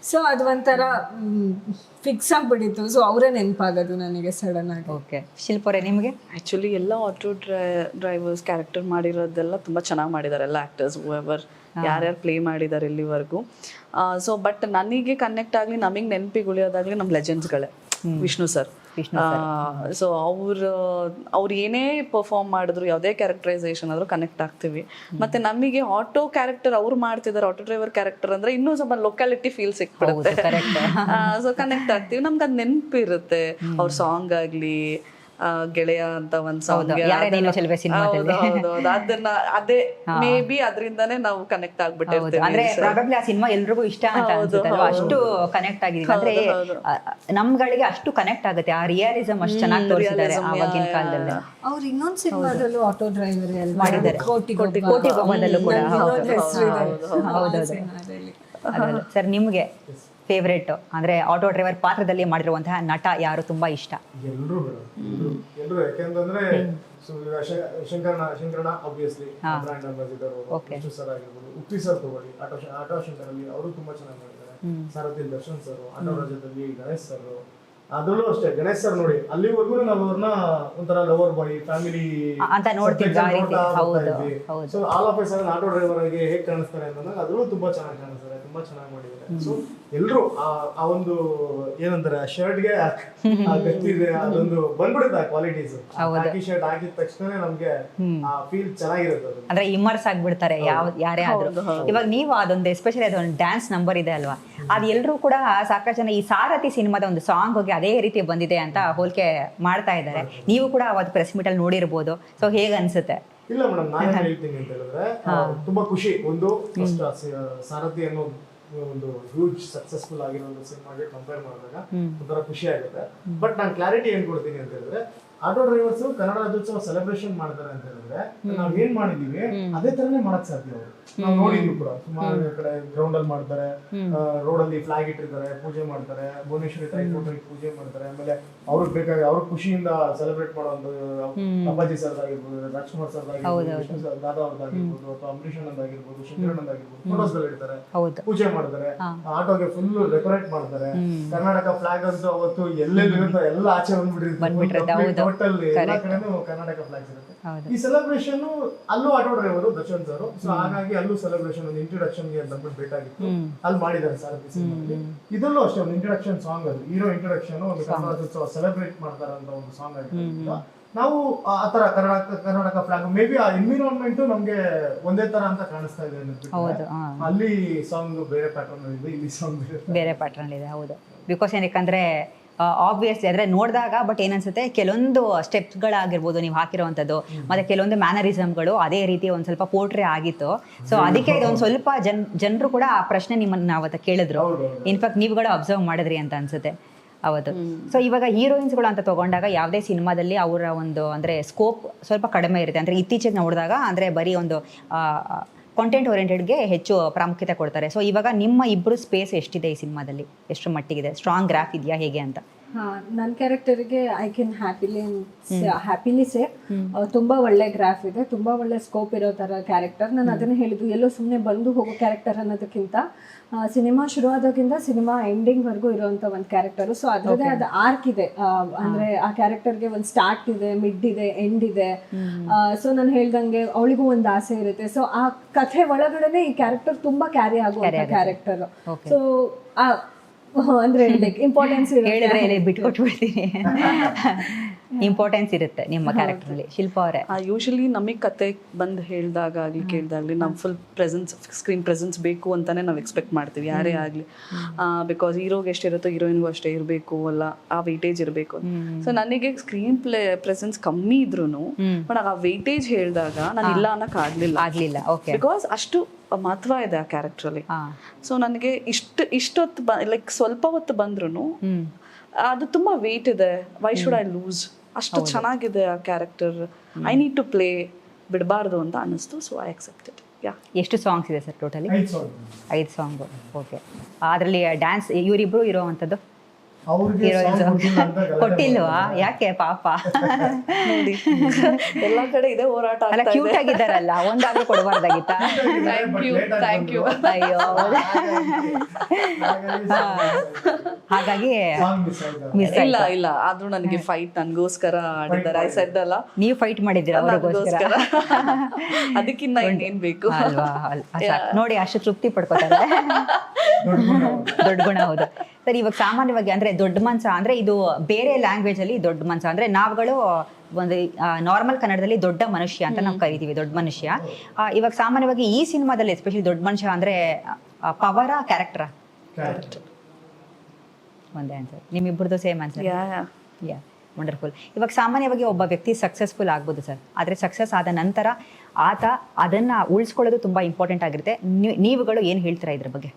[SPEAKER 2] ಸೊ ಅದು ಒಂಥರ ಫಿಕ್ಸ್ ಆಗಿಬಿಟ್ಟಿತ್ತು. ಸೊ ಅವರೇ ನೆನಪಾಗೋದು ನನಗೆ ಸಡನ್ ಆಗಿ.
[SPEAKER 1] ಓಕೆ, ಶಿಲ್ಪರೇ ನಿಮಗೆ?
[SPEAKER 4] ಆ್ಯಕ್ಚುಲಿ ಎಲ್ಲ ಆಟೋ ಡ್ರೈವರ್ಸ್ ಕ್ಯಾರೆಕ್ಟರ್ ಮಾಡಿರೋದೆಲ್ಲ ತುಂಬ ಚೆನ್ನಾಗಿ ಮಾಡಿದ್ದಾರೆ ಎಲ್ಲ ಆ್ಯಕ್ಟರ್ಸ್ ಎವರ್ ಯಾರ್ಯಾರು ಪ್ಲೇ ಮಾಡಿದ್ದಾರೆ ಇಲ್ಲಿವರೆಗೂ. ಸೊ ಬಟ್ ನನಗೆ ಕನೆಕ್ಟ್ ಆಗಲಿ, ನಮಗೆ ನೆನಪಿಗೆ ಉಳಿಯೋದಾಗಲಿ ನಮ್ಮ ಲೆಜೆಂಡ್ಸ್ಗಳೇ. ವಿಷ್ಣು ಸರ್. ಸೊ ಅವ್ರು ಏನೇ ಪರ್ಫಾರ್ಮ್ ಮಾಡಿದ್ರು, ಯಾವುದೇ ಕ್ಯಾರೆಕ್ಟರೈಸೇಷನ್ ಆದರೂ ಕನೆಕ್ಟ್ ಆಗ್ತೀವಿ. ಮತ್ತೆ ನಮಗೆ ಆಟೋ ಕ್ಯಾರೆಕ್ಟರ್ ಅವ್ರು ಮಾಡ್ತಿದ್ದಾರೆ, ಆಟೋ ಡ್ರೈವರ್ ಕ್ಯಾರೆಕ್ಟರ್ ಅಂದ್ರೆ ಇನ್ನೂ ಸ್ವಲ್ಪ ಲೊಕ್ಯಾಲಿಟಿ ಫೀಲ್ ಸಿಕ್ಬಿಡುತ್ತೆ. ಸೊ ಕನೆಕ್ಟ್ ಆಗ್ತೀವಿ, ನಮ್ಗೆ ಅದು ನೆನಪಿರುತ್ತೆ. ಅವ್ರ ಸಾಂಗ್ ಆಗಲಿ, ಗೆಳೆಯ ಅಂತ ಒಂದ್ ಸಾಂಗ್, ಅದನ್ನ ಅದೇ ಮೇ ಬಿ ಅದರಿಂದಾನೇ ನಾವು ಕನೆಕ್ಟ್ ಆಗ್ಬಿಟ್ಟಿರ್ತೀವಿ.
[SPEAKER 1] ಅಂದ್ರೆ ಪ್ರಾಬಬ್ಲಿ ಆ ಸಿನಿಮಾ ಎಲ್ರಿಗೂ ಇಷ್ಟ ಅಂತ ಅನ್ಸುತ್ತೆ ಅಲ್ವಾ, ಅಷ್ಟು ಕನೆಕ್ಟ್ ಆಗಿದೆ. ಅಂದ್ರೆ ನಮ್ಗಳಿಗೆ ಅಷ್ಟು ಕನೆಕ್ಟ್ ಆಗುತ್ತೆ, ಆ ರಿಯಲಿಸಮ್ ಅಷ್ಟು ಚೆನ್ನಾಗಿ ತೋರಿಸಿದ್ದಾರೆ ಆವಾಗಿನ ಕಾಲದಲ್ಲಿ.
[SPEAKER 2] ಅವ್ರು ಇನ್ನೊಂದು ಸಿನಿಮಾದಲ್ಲೂ ಆಟೋ ಡ್ರೈವರ್
[SPEAKER 1] ಮಾಡಿದ್ದಾರೆ, ಕೋಟಿ ಗೋಮದಲ್ಲೂ ಕೂಡ. ಹೌದೌದು. ಸರ್, ನಿಮ್ಗೆ ಫೇವ್ರೇಟ್ ಅಂದ್ರೆ ಆಟೋ ಡ್ರೈವರ್ ಪಾತ್ರದಲ್ಲಿ ಮಾಡಿರುವಂತಹ ನಟ ಯಾರು ತುಂಬಾ ಇಷ್ಟ?
[SPEAKER 3] ಎಲ್ಲರೂ ಯಾಕೆಂತಂದ್ರೆ ಶಂಕರಣ್ಣ ಆಬ್ವಿಯಸ್ಲಿ, ಬ್ರಾಂಡ್ ಅಂಬಾಸಿಡರ್ ಅವರು, ವಿಷ್ಣು ಸರ್ ಆಗಿರ್ಬೋದು, ಉಪ್ಪಿ ಸರ್ ತಗೊಳ್ಳಿ, ಆಟೋ ಶಂಕರಲ್ಲಿ ಅವರು ತುಂಬಾ ಚೆನ್ನಾಗಿ ಮಾಡಿದ್ದಾರೆ. ಸಾರಥಿಯಲ್ಲಿ ದರ್ಶನ್ ಸರ್, ಆಟೋ ರಾಜ್ಯದಲ್ಲಿ ಗಣೇಶ್ ಸರ್, ಅದರಲ್ಲೂ ಅಷ್ಟೇ ಗಣೇಶ್ ಸರ್ ನೋಡಿ ಅಲ್ಲಿವರೆಗೂ ನಾವು ಅವ್ರನ್ನ ಒಂಥರ ಲವರ್ ಬಾಯ್ ಫ್ಯಾಮಿಲಿ
[SPEAKER 1] ಅಂತ ನೋಡ್ತಿದ್ವಿ.
[SPEAKER 3] So all of A sudden auto driver ಆಗಿ ಹೇಗೆ ಕಾಣಿಸ್ತಾರೆ ಅನ್ನೋದಾಗ ಅದರಲ್ಲೂ ತುಂಬಾ ಚೆನ್ನಾಗಿ ಕಾಣಿಸ್ತಾರೆ, ತುಂಬಾ ಚೆನ್ನಾಗಿ ಮಾಡಿದ್ದಾರೆ. ಸೊ ಎಲ್ರು ಆ ಒಂದು ಏನಂತಾರೆ, ಆ ಶರ್ಟ್ಗೆ ಗಟ್ಟಿದೆ, ಅದೊಂದು ಬಂದ್ಬಿಡುತ್ತೆ ಆ ಕ್ವಾಲಿಟೀಸ್. ಹಾಕಿ ಶರ್ಟ್ ಹಾಕಿದ ತಕ್ಷಣ ನಮ್ಗೆ ಆ ಫೀಲ್ ಚೆನ್ನಾಗಿರುತ್ತೆ,
[SPEAKER 1] ಅಂದ್ರೆ ಇಮ್ಮರ್ಸ್ ಆಗ್ಬಿಡ್ತಾರೆ ಯಾರೇ ಆದ್ರೂ. ಇವಾಗ ನೀವು ಅದೊಂದು ಎಸ್ಪೆಷಲಿ ಅದೊಂದು ಡ್ಯಾನ್ಸ್ ನಂಬರ್ ಇದೆ ಅಲ್ವಾ, ಅದು ಎಲ್ಲರೂ ಕೂಡ ಸಾಕಷ್ಟು ಜನ ಈ ಸಾರಥಿ ಸಿನಿಮಾದ ಒಂದು ಸಾಂಗ್ ಹೋಗಿ ಅದೇ ರೀತಿ ಬಂದಿದೆ ಅಂತ ಹೋಲಿಕೆ ಮಾಡ್ತಾ ಇದ್ದಾರೆ. ನೀವು ಕೂಡ ಅವತ್ತು ಪ್ರೆಸ್ ಮೀಟ್ ಅಲ್ಲಿ ನೋಡಿರ್ಬೋದು. ಸೊ ಹೇಗೆ ಅನ್ಸುತ್ತೆ?
[SPEAKER 3] ಇಲ್ಲ ಮೇಡಮ್, ನಾನು ಹೇಳ್ತೀನಿ ಅಂತ ಹೇಳಿದ್ರೆ ತುಂಬಾ ಖುಷಿ. ಒಂದು ಸಾರಥಿ ಅನ್ನೋ ಒಂದು ಹ್ಯೂಜ್ ಸಕ್ಸಸ್ಫುಲ್ ಆಗಿರೋ ಒಂದು ಸಿನಿಮಾಗೆ ಕಂಪೇರ್ ಮಾಡಿದಾಗ ಒಂಥರ ಖುಷಿ ಆಗುತ್ತೆ. ಬಟ್ ನಾನು ಕ್ಲಾರಿಟಿ ಏನ್ ಕೊಡ್ತೀನಿ ಅಂತ ಹೇಳಿದ್ರೆ, auto drivers Kannada Rajyotsava celebration ಮಾಡ್ತಾರೆ ಅಂತ ಹೇಳಿದ್ರೆ ನಾವ್ ಏನ್ ಮಾಡಿದೀವಿ ಅದೇ ತರನೇ ಮಾಡಕ್ ಸಾಧ್ಯ. ಅವರು ನಾವು ನೋಡಿದ್ವಿ ಕೂಡ ಸುಮಾರು ಕಡೆ ಗ್ರೌಂಡ್ ಅಲ್ಲಿ ಮಾಡ್ತಾರೆ, ರೋಡ್ ಅಲ್ಲಿ ಫ್ಲಾಗ್ ಇಟ್ಟಿರ್ತಾರೆ, ಪೂಜೆ ಮಾಡ್ತಾರೆ, ಭುವನೇಶ್ವರಿ ತಾಯಿ ಫೋಟೋ ಪೂಜೆ ಮಾಡ್ತಾರೆ. ಆಮೇಲೆ ಅವ್ರಿಗೆ ಬೇಕಾಗಿ ಅವ್ರ ಖುಷಿಯಿಂದ ಸೆಲೆಬ್ರೇಟ್ ಮಾಡೋ ಒಂದು ಅಪ್ಪಾಜಿ ಸರ್ ಆಗಿರ್ಬೋದು, ರಾಜ್ಕುಮಾರ್ ಸರ್ ಆಗಿರ್ಬೋದು, ವಿಷ್ಣು ಸರ್ ದಾದಾ ಅವ್ರದ್ದಾಗಿರ್ಬೋದು, ಅಥವಾ ಅಂಬರೀಷ್ ಅಣ್ಣದಾಗಿರ್ಬೋದು, ಶಂಕರಣ್ಣದಾಗಿರ್ಬೋದು, ಫೋಟೋಸ್ ಗಳು ಇಡ್ತಾರೆ, ಪೂಜೆ ಮಾಡ್ತಾರೆ, ಆಟೋಗೆ ಫುಲ್ ಡೆಕೋರೇಟ್ ಮಾಡ್ತಾರೆ. ಕರ್ನಾಟಕ ಫ್ಲಾಗ್ ಅಂತೂ ಅವತ್ತು ಎಲ್ಲೆಲ್ಲಿರುತ್ತೋ ಎಲ್ಲ ಆಚೆ ಬಂದ್ಬಿಟ್ಟಿರುತ್ತೆ, ಟೋಟಲ್ ಎಲ್ಲ ಕಡೆನೂ ಕರ್ನಾಟಕ ಫ್ಲಾಗ್ಸ್ ಇರುತ್ತೆ. ಈ ಸೆಲೆಬ್ರೇಷನ್ ಅಲ್ಲೂ auto driver Darshan sir. So ಹಾಗಾಗಿ ಅಲ್ಲೂ ಸೆಲೆಬ್ರೇಷನ್ ಒಂದು ಇಂಟ್ರೊಡಕ್ಷನ್ ಗೆ ಬಂದ್ಬಿಟ್ಟು ಬೇಕಾಗಿತ್ತು, ಅಲ್ಲಿ ಮಾಡಿದ್ದಾರೆ ಸಾರಥಿ ಸಿನಿಮಾದಲ್ಲಿ. ಇದರಲ್ಲೂ ಅಷ್ಟೇ ಒಂದು ಇಂಟ್ರೊಡಕ್ಷನ್ ಸಾಂಗ್, ಅದು ಹೀರೋ ಇಂಟ್ರೊಡಕ್ಷನ್, ಒಂದು ಕನ್ನಡ ರಾಜ್ಯೋತ್ಸವ ಸೆಲೆಬ್ರೇಟ್ ಮಾಡ್ತಾರೆ ಅಂತ ಒಂದು ಸಾಂಗ್ ಆಗಿರೋದ್ರಿಂದ ನಾವು ಆತರ ಕರ್ನಾಟಕ ಫ್ಲಾಗ್ ಮೇ ಬಿ ಆ ಎನ್ವಿರಾನ್ಮೆಂಟ್ ನಮ್ಗೆ ಒಂದೇ ತರ ಅಂತ ಕಾಣಿಸ್ತಾ ಇದೆ. ಅಲ್ಲಿ ಸಾಂಗ್ ಬೇರೆ ಪ್ಯಾಟರ್ನ್ ಇದೆ, ಇಲ್ಲಿ ಸಾಂಗ್
[SPEAKER 1] ಬೇರೆ ಪ್ಯಾಟರ್ನ್ ಇದೆ. ಹೌದು, ಬಿಕಾಸ್ ಏನಕ್ಕಂದ್ರೆ ಆಬ್ವಿಯಸ್ಲಿ ಅಂದರೆ ನೋಡಿದಾಗ ಬಟ್ ಏನನ್ಸುತ್ತೆ, ಕೆಲವೊಂದು ಸ್ಟೆಪ್ಸ್ಗಳಾಗಿರ್ಬೋದು ನೀವು ಹಾಕಿರೋವಂಥದ್ದು, ಮತ್ತು ಕೆಲವೊಂದು ಮ್ಯಾನರಿಸಮ್ಗಳು ಅದೇ ರೀತಿ ಒಂದು ಸ್ವಲ್ಪ ಪೋರ್ಟ್ರೇ ಆಗಿತ್ತು. ಸೊ ಅದಕ್ಕೆ ಇದೊಂದು ಸ್ವಲ್ಪ ಜನರು ಕೂಡ ಆ ಪ್ರಶ್ನೆ ನಿಮ್ಮನ್ನು ಅವತ್ತು ಕೇಳಿದ್ರು. ಇನ್ಫ್ಯಾಕ್ಟ್ ನೀವುಗಳು ಅಬ್ಸರ್ವ್ ಮಾಡಿದ್ರಿ ಅಂತ ಅನ್ಸುತ್ತೆ ಅವತ್ತು. ಸೊ ಇವಾಗ ಹೀರೋಯಿನ್ಸ್ಗಳು ಅಂತ ತೊಗೊಂಡಾಗ ಯಾವುದೇ ಸಿನಿಮಾದಲ್ಲಿ ಅವರ ಒಂದು ಅಂದರೆ ಸ್ಕೋಪ್ ಸ್ವಲ್ಪ ಕಡಿಮೆ ಇರುತ್ತೆ. ಅಂದರೆ ಇತ್ತೀಚೆಗೆ ನೋಡಿದಾಗ ಅಂದರೆ ಬರೀ ಒಂದು ಕಾಂಟೆಂಟ್ ಓರಿಯೆಂಟೆಡ್ಗೆ ಹೆಚ್ಚು ಪ್ರಾಮುಖ್ಯತೆ ಕೊಡ್ತಾರೆ. ಸೊ ಇವಾಗ ನಿಮ್ಮ ಇಬ್ಬರು ಸ್ಪೇಸ್ ಎಷ್ಟಿದೆ ಈ ಸಿನಿಮಾದಲ್ಲಿ, ಎಷ್ಟು ಮಟ್ಟಿಗಿದೆ, ಸ್ಟ್ರಾಂಗ್ ಗ್ರಾಫ್ ಇದೆಯಾ ಹೇಗೆ ಅಂತ?
[SPEAKER 2] ನನ್ನ ಕ್ಯಾರೆಕ್ಟರ್ಗೆ ಐ ಕ್ಯಾನ್ ಹ್ಯಾಪಿಲಿ ಸೇ ತುಂಬ ಒಳ್ಳೆ ಗ್ರಾಫ್ ಇದೆ, ತುಂಬ ಒಳ್ಳೆ ಸ್ಕೋಪ್ ಇರೋ ಥರ ಕ್ಯಾರೆಕ್ಟರ್. ನಾನು ಅದನ್ನೇ ಹೇಳಿದ್ದು, ಎಲ್ಲೋ ಸುಮ್ಮನೆ ಬಂದು ಹೋಗೋ ಕ್ಯಾರೆಕ್ಟರ್ ಅನ್ನೋದಕ್ಕಿಂತ ಸಿನಿಮಾ ಶುರುವಾದಾಗಿಂದ ಸಿನಿಮಾ ಎಂಡಿಂಗ್ವರೆಗೂ ಇರೋವಂಥ ಒಂದು ಕ್ಯಾರೆಕ್ಟರು. ಸೊ ಅದರದ್ದೇ ಅದು ಆರ್ಕ್ ಇದೆ, ಅಂದರೆ ಆ ಕ್ಯಾರೆಕ್ಟರ್ಗೆ ಒಂದು ಸ್ಟಾರ್ಟ್ ಇದೆ, ಮಿಡ್ ಇದೆ, ಎಂಡ್ ಇದೆ. ಸೊ ನಾನು ಹೇಳ್ದಂಗೆ ಅವಳಿಗೂ ಒಂದು ಆಸೆ ಇರುತ್ತೆ. ಸೊ ಆ ಕಥೆ ಒಳಗಡೆ ಈ ಕ್ಯಾರೆಕ್ಟರ್ ತುಂಬ ಕ್ಯಾರಿ ಆಗುವಂಥ ಕ್ಯಾರೆಕ್ಟರ್. ಸೊ ಅಂದ್ರೆ ಇಂಪಾರ್ಟೆನ್ಸ್
[SPEAKER 1] ಬಿಟ್ಕೊಟ್ಬಿಡ್ತೀನಿ, ಇಂಪಾರ್ಟೆನ್ಸ್ ಇರುತ್ತೆ ನಿಮ್ಮ ಕ್ಯಾರೆಕ್ಟರ್ಲಿ. ಶಿಲ್ಪ ಅವರೇ,
[SPEAKER 4] ಯೂಶಲಿ ನಮಗೆ ಕತೆ ಬಂದು ಹೇಳಿದಾಗಲಿ ಕೇಳಿದಾಗಲಿ ನಾವು ಫುಲ್ ಸ್ಕ್ರೀನ್ ಪ್ರೆಸೆನ್ಸ್ ಬೇಕು ಅಂತಾನೆ ನಾವು ಎಕ್ಸ್ಪೆಕ್ಟ್ ಮಾಡ್ತೀವಿ, ಯಾರೇ ಆಗಲಿ. ಬಿಕಾಸ್ ಹೀರೋಗೆ ಎಷ್ಟಿರುತ್ತೋ ಹೀರೋಯಿನ್ಗೂ ಅಷ್ಟೇ ಇರಬೇಕು ಅಲ್ಲ, ಆ ವೆಯ್ಟೇಜ್ ಇರಬೇಕು. ಸೊ ನನಗೆ ಸ್ಕ್ರೀನ್ ಪ್ರೆಸೆನ್ಸ್ ಕಮ್ಮಿ ಇದ್ರೂ ಬಟ್ ಆ ವೆಯ್ಟೇಜ್ ಹೇಳಿದಾಗ ನಾನು ಇಲ್ಲ ಅನ್ನಕ್ ಆಗ್ಲಿಲ್ಲ. ಬಿಕಾಸ್ ಅಷ್ಟು ಮಹತ್ವ ಇದೆ ಆ ಕ್ಯಾರೆಕ್ಟ್ರಲ್ಲಿ. ಸೊ ನನಗೆ ಇಷ್ಟೊತ್ತು ಲೈಕ್ ಸ್ವಲ್ಪ ಹೊತ್ತು ಬಂದ್ರು ಅದು ತುಂಬಾ ವೆಯ್ಟ್ ಇದೆ. ವೈ ಶುಡ್ ಐ ಲೂಸ್ ಅಷ್ಟು ಚೆನ್ನಾಗಿದೆ ಆ character. I need to play ಬಿಡಬಾರ್ದು ಅಂತ ಅನ್ನಿಸ್ತು. So I accepted. ಯಾ.
[SPEAKER 1] ಎಷ್ಟು ಸಾಂಗ್ಸ್ ಇದೆ sir totally?
[SPEAKER 3] 5 song
[SPEAKER 1] 5 song. Okay. ಅದರಲ್ಲಿ ಡ್ಯಾನ್ಸ್ ಇವರಿಬ್ರು ಇರೋವಂಥದ್ದು
[SPEAKER 3] ಅವ್ರಿಗೆ
[SPEAKER 1] ಹೀರೋಯಿನ್ಸ್
[SPEAKER 3] song ಕೊಟ್ಟಿಲ್ಲ ಅಂತ ಗಲಾಟೆ
[SPEAKER 1] ಕೊಟ್ಟಿಲ್ವಾ? ಯಾಕೆ ಪಾಪ?
[SPEAKER 4] ನೋಡಿ ಎಲ್ಲ ಕಡೆ ಇದೆ ಹೋರಾಟ
[SPEAKER 1] ಅಲ್ಲ,
[SPEAKER 4] ಆಗ್ತಾ
[SPEAKER 1] ಕ್ಯೂಟ್
[SPEAKER 4] ಇದೆ.
[SPEAKER 1] ಆಗಿದ್ದಾರಲ್ಲ, ಒಂದಾದ್ರೂ ಕೊಡಬಾರ್ದಾಗಿತ್ತ?
[SPEAKER 4] Thank you.
[SPEAKER 1] ಅಯ್ಯೋ, ಹಾಗಾಗಿ ಮಿಸ್
[SPEAKER 4] ಇಲ್ಲ
[SPEAKER 1] ಆಯ್ತು.
[SPEAKER 4] ಇಲ್ಲ, ಆದ್ರೂ ನನಗೆ ಫೈಟ್ ನನಗೋಸ್ಕರ ಆಡಿದ್ದಾರೆ. ಐ ಸೆಡ್ ಅಲ್ಲ,
[SPEAKER 1] ನೀವು ಫೈಟ್ ಮಾಡಿದ್ದೀರಾ ಅವ್ರಿಗೋಸ್ಕರ?
[SPEAKER 4] ಅದಕ್ಕಿಂತ ಇನ್ನೇನ್ ಬೇಕು
[SPEAKER 1] ಅಲ್ವಾ? ನೋಡಿ, ಅಷ್ಟು ತೃಪ್ತಿ ಪಡ್ಕೋತಾರೆ. ದೊಡ್ಡ ಗುಣ. ಹೌದು ಸರ್. ಇವಾಗ ಸಾಮಾನ್ಯವಾಗಿ ಅಂದ್ರೆ ದೊಡ್ಡ ಮನ್ಸ ಅಂದ್ರೆ ಇದು ಬೇರೆ ಲ್ಯಾಂಗ್ವೇಜ್ ಅಲ್ಲಿ ದೊಡ್ಡ ಮನ್ಸ ಅಂದ್ರೆ ನಾವುಗಳು ಒಂದು ನಾರ್ಮಲ್ ಕನ್ನಡದಲ್ಲಿ ದೊಡ್ಡ ಮನುಷ್ಯ ಅಂತ ನಾವು ಕರಿತೀವಿ, ದೊಡ್ಡ ಮನುಷ್ಯ. ಇವಾಗ ಸಾಮಾನ್ಯವಾಗಿ ಈ ಸಿನಿಮಾದಲ್ಲಿ ಎಸ್ಪೆಷಲಿ ದೊಡ್ಡ ಮನುಷ್ಯ ಅಂದ್ರೆ ಪವರ ಕ್ಯಾರೆಕ್ಟರ? ಒಂದೇ ಆನ್ಸರ್. ನಿಮ್ಮಿಬ್ಬರದು ಸೇಮ್ ಆನ್ಸರ್? Yeah, wonderful. ಇವಾಗ ಸಾಮಾನ್ಯವಾಗಿ ಒಬ್ಬ ವ್ಯಕ್ತಿ ಸಕ್ಸಸ್ಫುಲ್ ಆಗ್ಬೋದು ಸರ್, ಆದರೆ ಸಕ್ಸಸ್ ಆದ ನಂತರ ಆತ ಅದನ್ನು ಉಳಿಸ್ಕೊಳ್ಳೋದು ತುಂಬ ಇಂಪಾರ್ಟೆಂಟ್ ಆಗಿರುತ್ತೆ. ನೀವುಗಳು ಏನು ಹೇಳ್ತೀರಾ ಇದ್ರ ಬಗ್ಗೆ?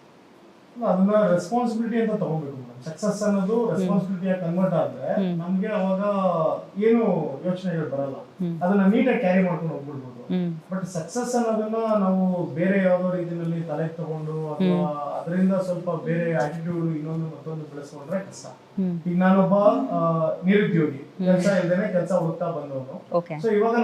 [SPEAKER 3] ಅದನ್ನ ರೆಸ್ಪಾನ್ಸಿಬಿಲಿಟಿ ಅಂತ ತಗೋಬೇಕು ಮೇಡಮ್. ಸಕ್ಸಸ್ ಅನ್ನೋದು ರೆಸ್ಪಾನ್ಸಿಬಿಲಿಟಿಯಾಗಿ ಕನ್ವರ್ಟ್ ಆದ್ರೆ ನಮ್ಗೆ ಅವಾಗ ಏನು ಯೋಚನೆಗಳು ಬರಲ್ಲ, ಅದನ್ನ ನೀಟಾಗಿ ಕ್ಯಾರಿ ಮಾಡ್ಕೊಂಡು ಹೋಗ್ಬಿಡ್ಬೋದು. ಬಟ್ ಸಕ್ಸಸ್ ಅನ್ನೋದನ್ನ ನಾವು ಬೇರೆ ಯಾವ್ದೋ ರೀತಿಯಲ್ಲಿ ತಲೆ ತಗೊಂಡು ಅಥವಾ ಅದರಿಂದ ಸ್ವಲ್ಪ ಬೇರೆ ಆಟಿಟ್ಯೂಡ್ ಇನ್ನೊಂದು ಮತ್ತೊಂದು ಬೆಳೆಸ್ಕೊಂಡ್ರೆ ಕಷ್ಟ. ಈಗ ನಾನೊಬ್ಬ ನಿರುದ್ಯೋಗಿ, ಕೆಲಸ ಇಲ್ದೇನೆ ಕೆಲಸ ಹುಡುಕ್ತಾ ಬಂದವನು. ಸೊ ಇವಾಗ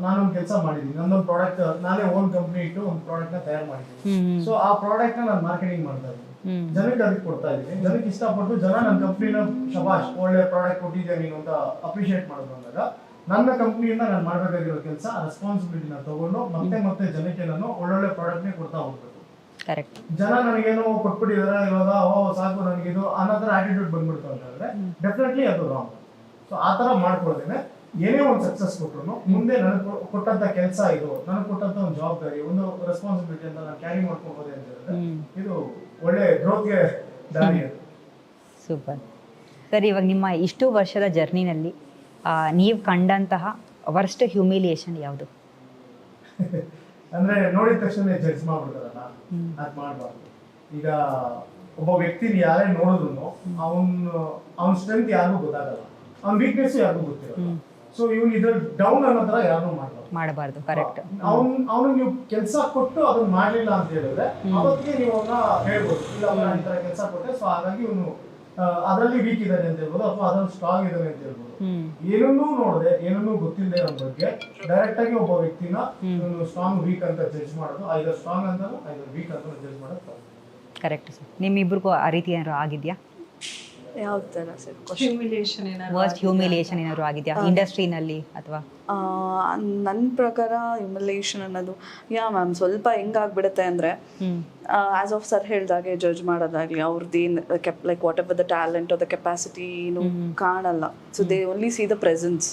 [SPEAKER 3] ನಾನೊಂದು ಕೆಲಸ ಮಾಡಿದೀನಿ, ನಂದೊಂದು ಪ್ರಾಡಕ್ಟ್, ನಾನೇ ಓನ್ ಕಂಪ್ನಿ ಇಟ್ಟು ಒಂದು ಪ್ರಾಡಕ್ಟ್ ನ ತಯಾರು ಮಾಡಿದ್ದೀನಿ. ಸೊ ಆ ಪ್ರಾಡಕ್ಟ್ ನ ನಾನು ಮಾರ್ಕೆಟಿಂಗ್ ಮಾಡ್ತಾ ಇದ್ದೀನಿ, ಜನಕ್ಕೆ ಅದಕ್ಕೆ ಕೊಡ್ತಾ ಇದ್ದೀನಿ. ಜನಕ್ಕೆ ಇಷ್ಟಪಟ್ಟು ಜನ ನನ್ನ ಕಂಪ್ನಿನ ಶಬಾಷ್ ಒಳ್ಳೆ ಪ್ರಾಡಕ್ಟ್ ಕೊಟ್ಟಿದ್ದೆ ನೀನು ಅಂತ ಅಪ್ರಿಶಿಯೇಟ್ ಮಾಡೋದು ಅಂದಾಗ ನನ್ನ ಕಂಪ್ನಿಯಿಂದ ನಾನು ಮಾಡಬೇಕಾಗಿರೋ ಕೆಲಸ ರೆಸ್ಪಾನ್ಸಿಬಿಲಿಟಿನ ತಗೊಂಡು ಮತ್ತೆ ಜನಕ್ಕೆ ನಾನು ಒಳ್ಳೊಳ್ಳೆ ಪ್ರಾಡಕ್ಟ್ನೇ ಕೊಡ್ತಾ ಹೋಗ್ಬೇಕು.
[SPEAKER 1] ಕರೆಕ್ಟ್.
[SPEAKER 3] ಜನ ನನಗೇನೋ ಕೊಟ್ಬಿಟ್ಟಿದಾರೆ ಇವಾಗ, ಸಾಕು ನನಗಿದು ಅನ್ನೋದ್ರ ಆಟಿಟ್ಯೂಡ್ ಬಂದ್ಬಿಡ್ತು ಅಂತಂದ್ರೆ ಡೆಫಿನೆಟ್ಲಿ ಅದು ರಾಂಗ್. ಸೊ ಆ ತರ ಮಾಡ್ಕೊಳ್ತೇನೆ. ಏನೇ ಒಂದು ಸಕ್ಸಸ್ ಕೊಟ್ಟರು ಮುಂದೆ ನನಗೆ ಕೊಟ್ಟಂತ ಕೆಲಸ, ಇದು ನನಗೆ ಕೊಟ್ಟಂತ ಒಂದು ಜವಾಬ್ದಾರಿ, ಒಂದು ರೆಸ್ಪಾನ್ಸಿಬಿಲಿಟಿ ಅಂತ ನಾನು ಕ್ಯಾರಿ ಮಾಡ್ಕೋಬೋದೇ ಅಂತ ಹೇಳಿದ್ರೆ ಇದು ಒಳ್ಳೆ ಗ್ರೋತ್ಗೆ ದಾರಿ ಅದು.
[SPEAKER 1] Super sir. ಇವಾಗ ನಿಮ್ಮ ಇಷ್ಟು ವರ್ಷದ ಜರ್ನಿನಲ್ಲಿ ನೀವು ಕಂಡಂತಹ ವರ್ಸ್ಟ್ ಹ್ಯೂಮಿಲಿಯೇಷನ್ ಯಾವುದು?
[SPEAKER 3] ಅಂದ್ರೆ ನೋಡಿದ ತಕ್ಷಣ ಜಡ್ಜ್ ಮಾಡ್ಬಿಡ್ತಾರಲ್ಲ, ಅದ್ ಮಾಡ್ಬಾರ್ದು. ಈಗ ಒಬ್ಬ ವ್ಯಕ್ತಿನ ಯಾರೇ ನೋಡಿದ್ರು ಅವನ ಸ್ಟ್ರೆಂತ್ ಯಾರಿಗೂ ಗೊತ್ತಾಗಲ್ಲ, ಅವ್ನ ವೀಕ್ನೆಸ್ ಯಾರಿಗೂ ಗೊತ್ತಿರಲ್ಲ. ಸೊ ಇವ್ನು ಇದ್ರಲ್ಲಿ ಡೌನ್ ಅನ್ನೋ ತರ ಯಾರು
[SPEAKER 1] ಮಾಡಬಾರ್ದು. ಕರೆಕ್ಟ್.
[SPEAKER 3] ಅವ್ನಿಗೆ ನೀವು ಕೆಲಸ ಕೊಟ್ಟು ಅದನ್ನ ಮಾಡ್ಲಿಲ್ಲ ಅಂತ ಹೇಳಿದ್ರೆ ಅವತ್ತಿಗೆ ನೀವು ಅವನ್ನ ಹೇಳ್ಬೋದು, ಇಲ್ಲ ನಾನು ಈ ತರ ಕೆಲಸ ಕೊಟ್ಟೆ, ಸೊ ಹಾಗಾಗಿ ಇವನು ಅದರಲ್ಲಿ ವೀಕ್ ಇದ್ದಾನೆ ಅಂತ ಹೇಳ್ಬೋದು, ಅಥವಾ ಅದ್ರಲ್ಲಿ ಸ್ಟ್ರಾಂಗ್ ಇದ್ದಾನೆ ಅಂತ ಹೇಳ್ಬೋದು. ಏನನ್ನೂ ನೋಡದೆ, ಏನನ್ನೂ ಗೊತ್ತಿಲ್ಲದೆ ಅವನ ಬಗ್ಗೆ ಡೈರೆಕ್ಟ್ ಆಗಿ ಒಬ್ಬ ವ್ಯಕ್ತಿನ ಸ್ಟ್ರಾಂಗ್ ವೀಕ್ ಅಂತ ಜಡ್ಜ್ ಮಾಡೋದು, ಐದರ್ ಸ್ಟ್ರಾಂಗ್ ಅಂತ ಐದರ್ ವೀಕ್ ಅಂತ ಜಡ್ಜ್ ಮಾಡೋದು
[SPEAKER 1] ಕರೆಕ್ಟ್ ಸರ್. ನಿಮ್ಮಿಬ್ರಿಗೂ ಆ ರೀತಿ ಏನಾದ್ರು ಆಗಿದ್ಯಾ?
[SPEAKER 4] ಯಾವ ಥರ ಸರ್?
[SPEAKER 1] ವರ್ಸ್ಟ್ ಹ್ಯೂಮಿಲಿಯೇಷನ್ ಏನಾದ್ರು ಆಗಿದ್ಯಾ ಇಂಡಸ್ಟ್ರಿನಲ್ಲಿ ಅಥವಾ?
[SPEAKER 4] ನನ್ನ ಪ್ರಕಾರ ಹ್ಯೂಮಿಲಿಯೇಷನ್ ಅನ್ನೋದು ಮ್ಯಾಮ್ ಸ್ವಲ್ಪ ಹೆಂಗಾಗ್ಬಿಡುತ್ತೆ ಅಂದರೆ, ಆಸ್ ಆಫ್ ಸರ್ ಹೇಳ್ದಾಗೆ ಜಡ್ಜ್ ಮಾಡೋದಾಗ್ಲಿ, ಅವ್ರದ್ದೇನು like whatever the talent the capacity ಏನು ಕಾಣಲ್ಲ. So they only see the presence.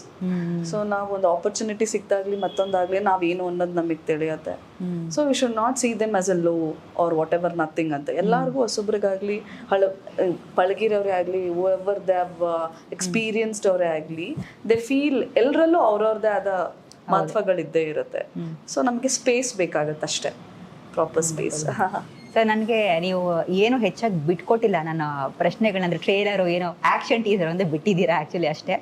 [SPEAKER 4] So ನಾವು ಒಂದು ಆಪರ್ಚುನಿಟಿ ಸಿಕ್ತಾಗ್ಲಿ ಮತ್ತೊಂದಾಗ್ಲಿ ನಾವೇನು ಅನ್ನೋದು ನಮಗೆ ತಿಳಿಯುತ್ತೆ. So we should not see them as a low or whatever nothing ಅಂತ. ಎಲ್ಲರಿಗೂ ಹೊಸೊಬ್ರಿಗಾಗಲಿ ಪಳಗಿರೋರೇ ಆಗಲಿ, ಎವರ್ ದೇ ಹ್ಯಾವ್ ಎಕ್ಸ್ಪೀರಿಯನ್ಸ್ಡ್ ಅವರೇ ಆಗಲಿ, ದೇ ಫೀಲ್ ಎಲ್ಲರಲ್ಲೂ ಅವ್ರವ್ರದ್ದೇ ಆದ ಮಹತ್ವಗಳಿದ್ದೇ ಇರುತ್ತೆ. ಸೊ ನಮಗೆ ಸ್ಪೇಸ್ ಬೇಕಾಗತ್ತೆ ಅಷ್ಟೇ, ಪ್ರಾಪರ್ ಸ್ಪೇಸ್.
[SPEAKER 1] ಸರ್, ನನಗೆ ನೀವು ಏನು ಹೆಚ್ಚಾಗಿ ಬಿಟ್ಕೊಟ್ಟಿಲ್ಲ ನನ್ನ ಪ್ರಶ್ನೆಗಳಂದ್ರೆ ಟ್ರೇಲರು ಏನೋ ಆ್ಯಕ್ಷನ್ ಟೀಸರ್ ಅಂದರೆ ಬಿಟ್ಟಿದ್ದೀರಾ ಆ್ಯಕ್ಚುಲಿ ಅಷ್ಟೇ.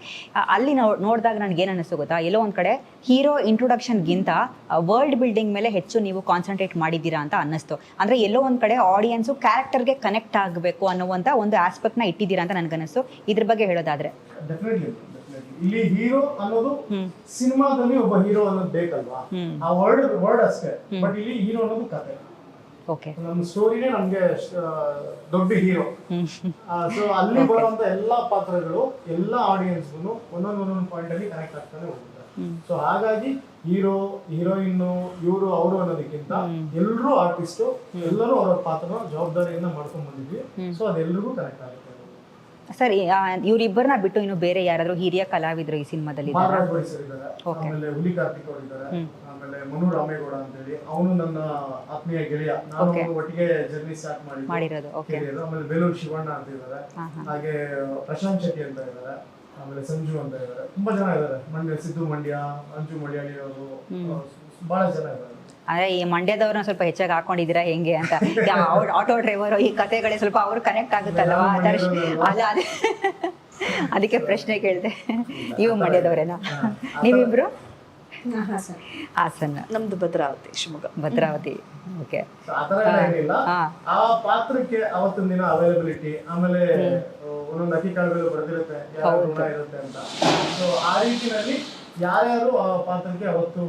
[SPEAKER 1] ಅಲ್ಲಿ ನೋಡಿದಾಗ ನನಗೇನು ಅನ್ನಿಸ್ತು ಗೊತ್ತಾ, ಎಲ್ಲೋ ಒಂದು ಕಡೆ ಹೀರೋ ಇಂಟ್ರೊಡಕ್ಷನ್ಗಿಂತ ವರ್ಲ್ಡ್ ಬಿಲ್ಡಿಂಗ್ ಮೇಲೆ ಹೆಚ್ಚು ನೀವು ಕಾನ್ಸಂಟ್ರೇಟ್ ಮಾಡಿದ್ದೀರಾ ಅಂತ ಅನ್ನಿಸ್ತು. ಅಂದರೆ ಎಲ್ಲೋ ಒಂದು ಕಡೆ ಆಡಿಯನ್ಸು ಕ್ಯಾರೆಕ್ಟರ್ಗೆ ಕನೆಕ್ಟ್ ಆಗಬೇಕು ಅನ್ನುವಂಥ ಒಂದು ಆಸ್ಪೆಕ್ಟ್ನ ಇಟ್ಟಿದ್ದೀರಾ ಅಂತ ನನಗನ್ನಿಸ್ತು. ಇದ್ರ ಬಗ್ಗೆ ಹೇಳೋದಾದರೆ
[SPEAKER 3] ಇಲ್ಲಿ ಹೀರೋ ಅನ್ನೋದು ಸಿನಿಮಾದಲ್ಲಿ ಒಬ್ಬ ಹೀರೋ ಅನ್ನೋದು ಬೇಕಲ್ವಾ, ಆ ವರ್ಡ್ ಅಷ್ಟೇ. ಬಟ್ ಇಲ್ಲಿ ಹೀರೋ ಅನ್ನೋದು ಕತೆ.
[SPEAKER 1] ಓಕೆ,
[SPEAKER 3] ನಮ್ಮ ಸ್ಟೋರಿನೇ ನಮ್ಗೆ ದೊಡ್ಡ ಹೀರೋ. ಸೊ ಅಲ್ಲಿ ಬರುವಂತ ಎಲ್ಲಾ ಪಾತ್ರಗಳು ಎಲ್ಲಾ ಆಡಿಯನ್ಸ್ಗೂ ಒಂದೊಂದು ಪಾಯಿಂಟ್ ಅಲ್ಲಿ ಕನೆಕ್ಟ್ ಆಗ್ತಾನೆ ಹೋಗುತ್ತೆ. ಸೊ ಹಾಗಾಗಿ ಹೀರೋ ಹೀರೋಯಿನ್ ಇವರು ಅವರು ಅನ್ನೋದಕ್ಕಿಂತ ಎಲ್ಲರೂ ಆರ್ಟಿಸ್ಟ್, ಎಲ್ಲರೂ ಅವರ ಪಾತ್ರನ ಜವಾಬ್ದಾರಿಯಿಂದ ಮಾಡ್ಕೊಂಡ್ ಬಂದಿದ್ವಿ. ಸೊ ಅದೆಲ್ಲರಿಗೂ ಕನೆಕ್ಟ್ ಆಗುತ್ತೆ.
[SPEAKER 1] ಸರ್, ಇವರಿಬ್ಬರನ್ನ ಬಿಟ್ಟು ಇನ್ನು ಬೇರೆ ಯಾರಾದ್ರೂ ಹಿರಿಯ ಕಲಾವಿದರು ಈ ಸಿನಿಮಾದಲ್ಲಿ?
[SPEAKER 3] ಆಮೇಲೆ ಹುಲಿ ಕಾರ್ತಿಕ್ ಅವರು ಇದ್ದಾರೆ, ಆಮೇಲೆ ಮನು ರಾಮೇಗೌಡ ಅಂತ ಹೇಳಿ, ಅವನು ನನ್ನ ಆತ್ಮೀಯ ಗೆಳೆಯ, ನಾನು ಒಟ್ಟಿಗೆ ಜರ್ನಿ ಸ್ಟಾರ್ಟ್ ಮಾಡಿರೋದು. ಆಮೇಲೆ ಬೇಲೂರು ಶಿವಣ್ಣ ಅಂತ ಇದ್ದಾರೆ, ಹಾಗೆ ಪ್ರಶಾಂತ್ ಶೆಟ್ಟಿ ಅಂತ ಇದ್ದಾರೆ, ಆಮೇಲೆ ಸಂಜು ಅಂತ ಇದ್ದಾರೆ. ತುಂಬಾ ಜನ ಇದ್ದಾರೆ. ಸಿದ್ದು ಮಂಡ್ಯ, ಅಂಜು ಮಂಡ್ಯಾಳಿ ಅವರು, ಬಹಳ ಜನ ಇದ್ದಾರೆ.
[SPEAKER 1] ಅಂದ್ರೆ ಈ ಮಂಡ್ಯದವ್ರನ್ನ ಸ್ವಲ್ಪ ಹೆಚ್ಚಾಗಿ ಹಾಕೊಂಡಿದ್ದೀರಾ ಹೆಂಗೆ ಅಂತ? ಆಟೋ ಡ್ರೈವರು ಈ ಕತೆಗಳೇ ಸ್ವಲ್ಪ ಅವ್ರು ಕನೆಕ್ಟ್ ಆಗುತ್ತಲ್ವಾ? ಅಲ್ಲ, ಅದಕ್ಕೆ ಪ್ರಶ್ನೆ ಕೇಳಿದೆ. ನೀವು ಮಂಡ್ಯದವರೇನಾ? ನೀವಿಬ್ರು
[SPEAKER 2] ಹಾಂ ಸರ್.
[SPEAKER 1] ಹಾಸನ,
[SPEAKER 4] ನಮ್ದು ಭದ್ರಾವತಿ, ಶಿವಮೊಗ್ಗ.
[SPEAKER 1] ಭದ್ರಾವತಿ. ಓಕೆ.
[SPEAKER 3] So, ಆ ಥರ ಎಲ್ಲ ಏನಿಲ್ಲ.
[SPEAKER 1] ಹಾ.
[SPEAKER 3] ಆ ಪಾತ್ರಕ್ಕೆ ಅವತ್ತಿನ ದಿನ ಅವೈಲಬಿಲಿಟಿ, ಆಮೇಲೆ ಒಂದೊಂದು ಅಕ್ಕಿ ಕಾಳುಗಳು ಬರೆದಿರುತ್ತೆ, ಯಾರ ಗುಣ ಇರುತ್ತೆ ಅಂತ. ಸೊ ಆ ರೀತಿಯಲ್ಲಿ ಯಾರ್ಯಾರು ಆ ಪಾತ್ರಕ್ಕೆ ಅವತ್ತು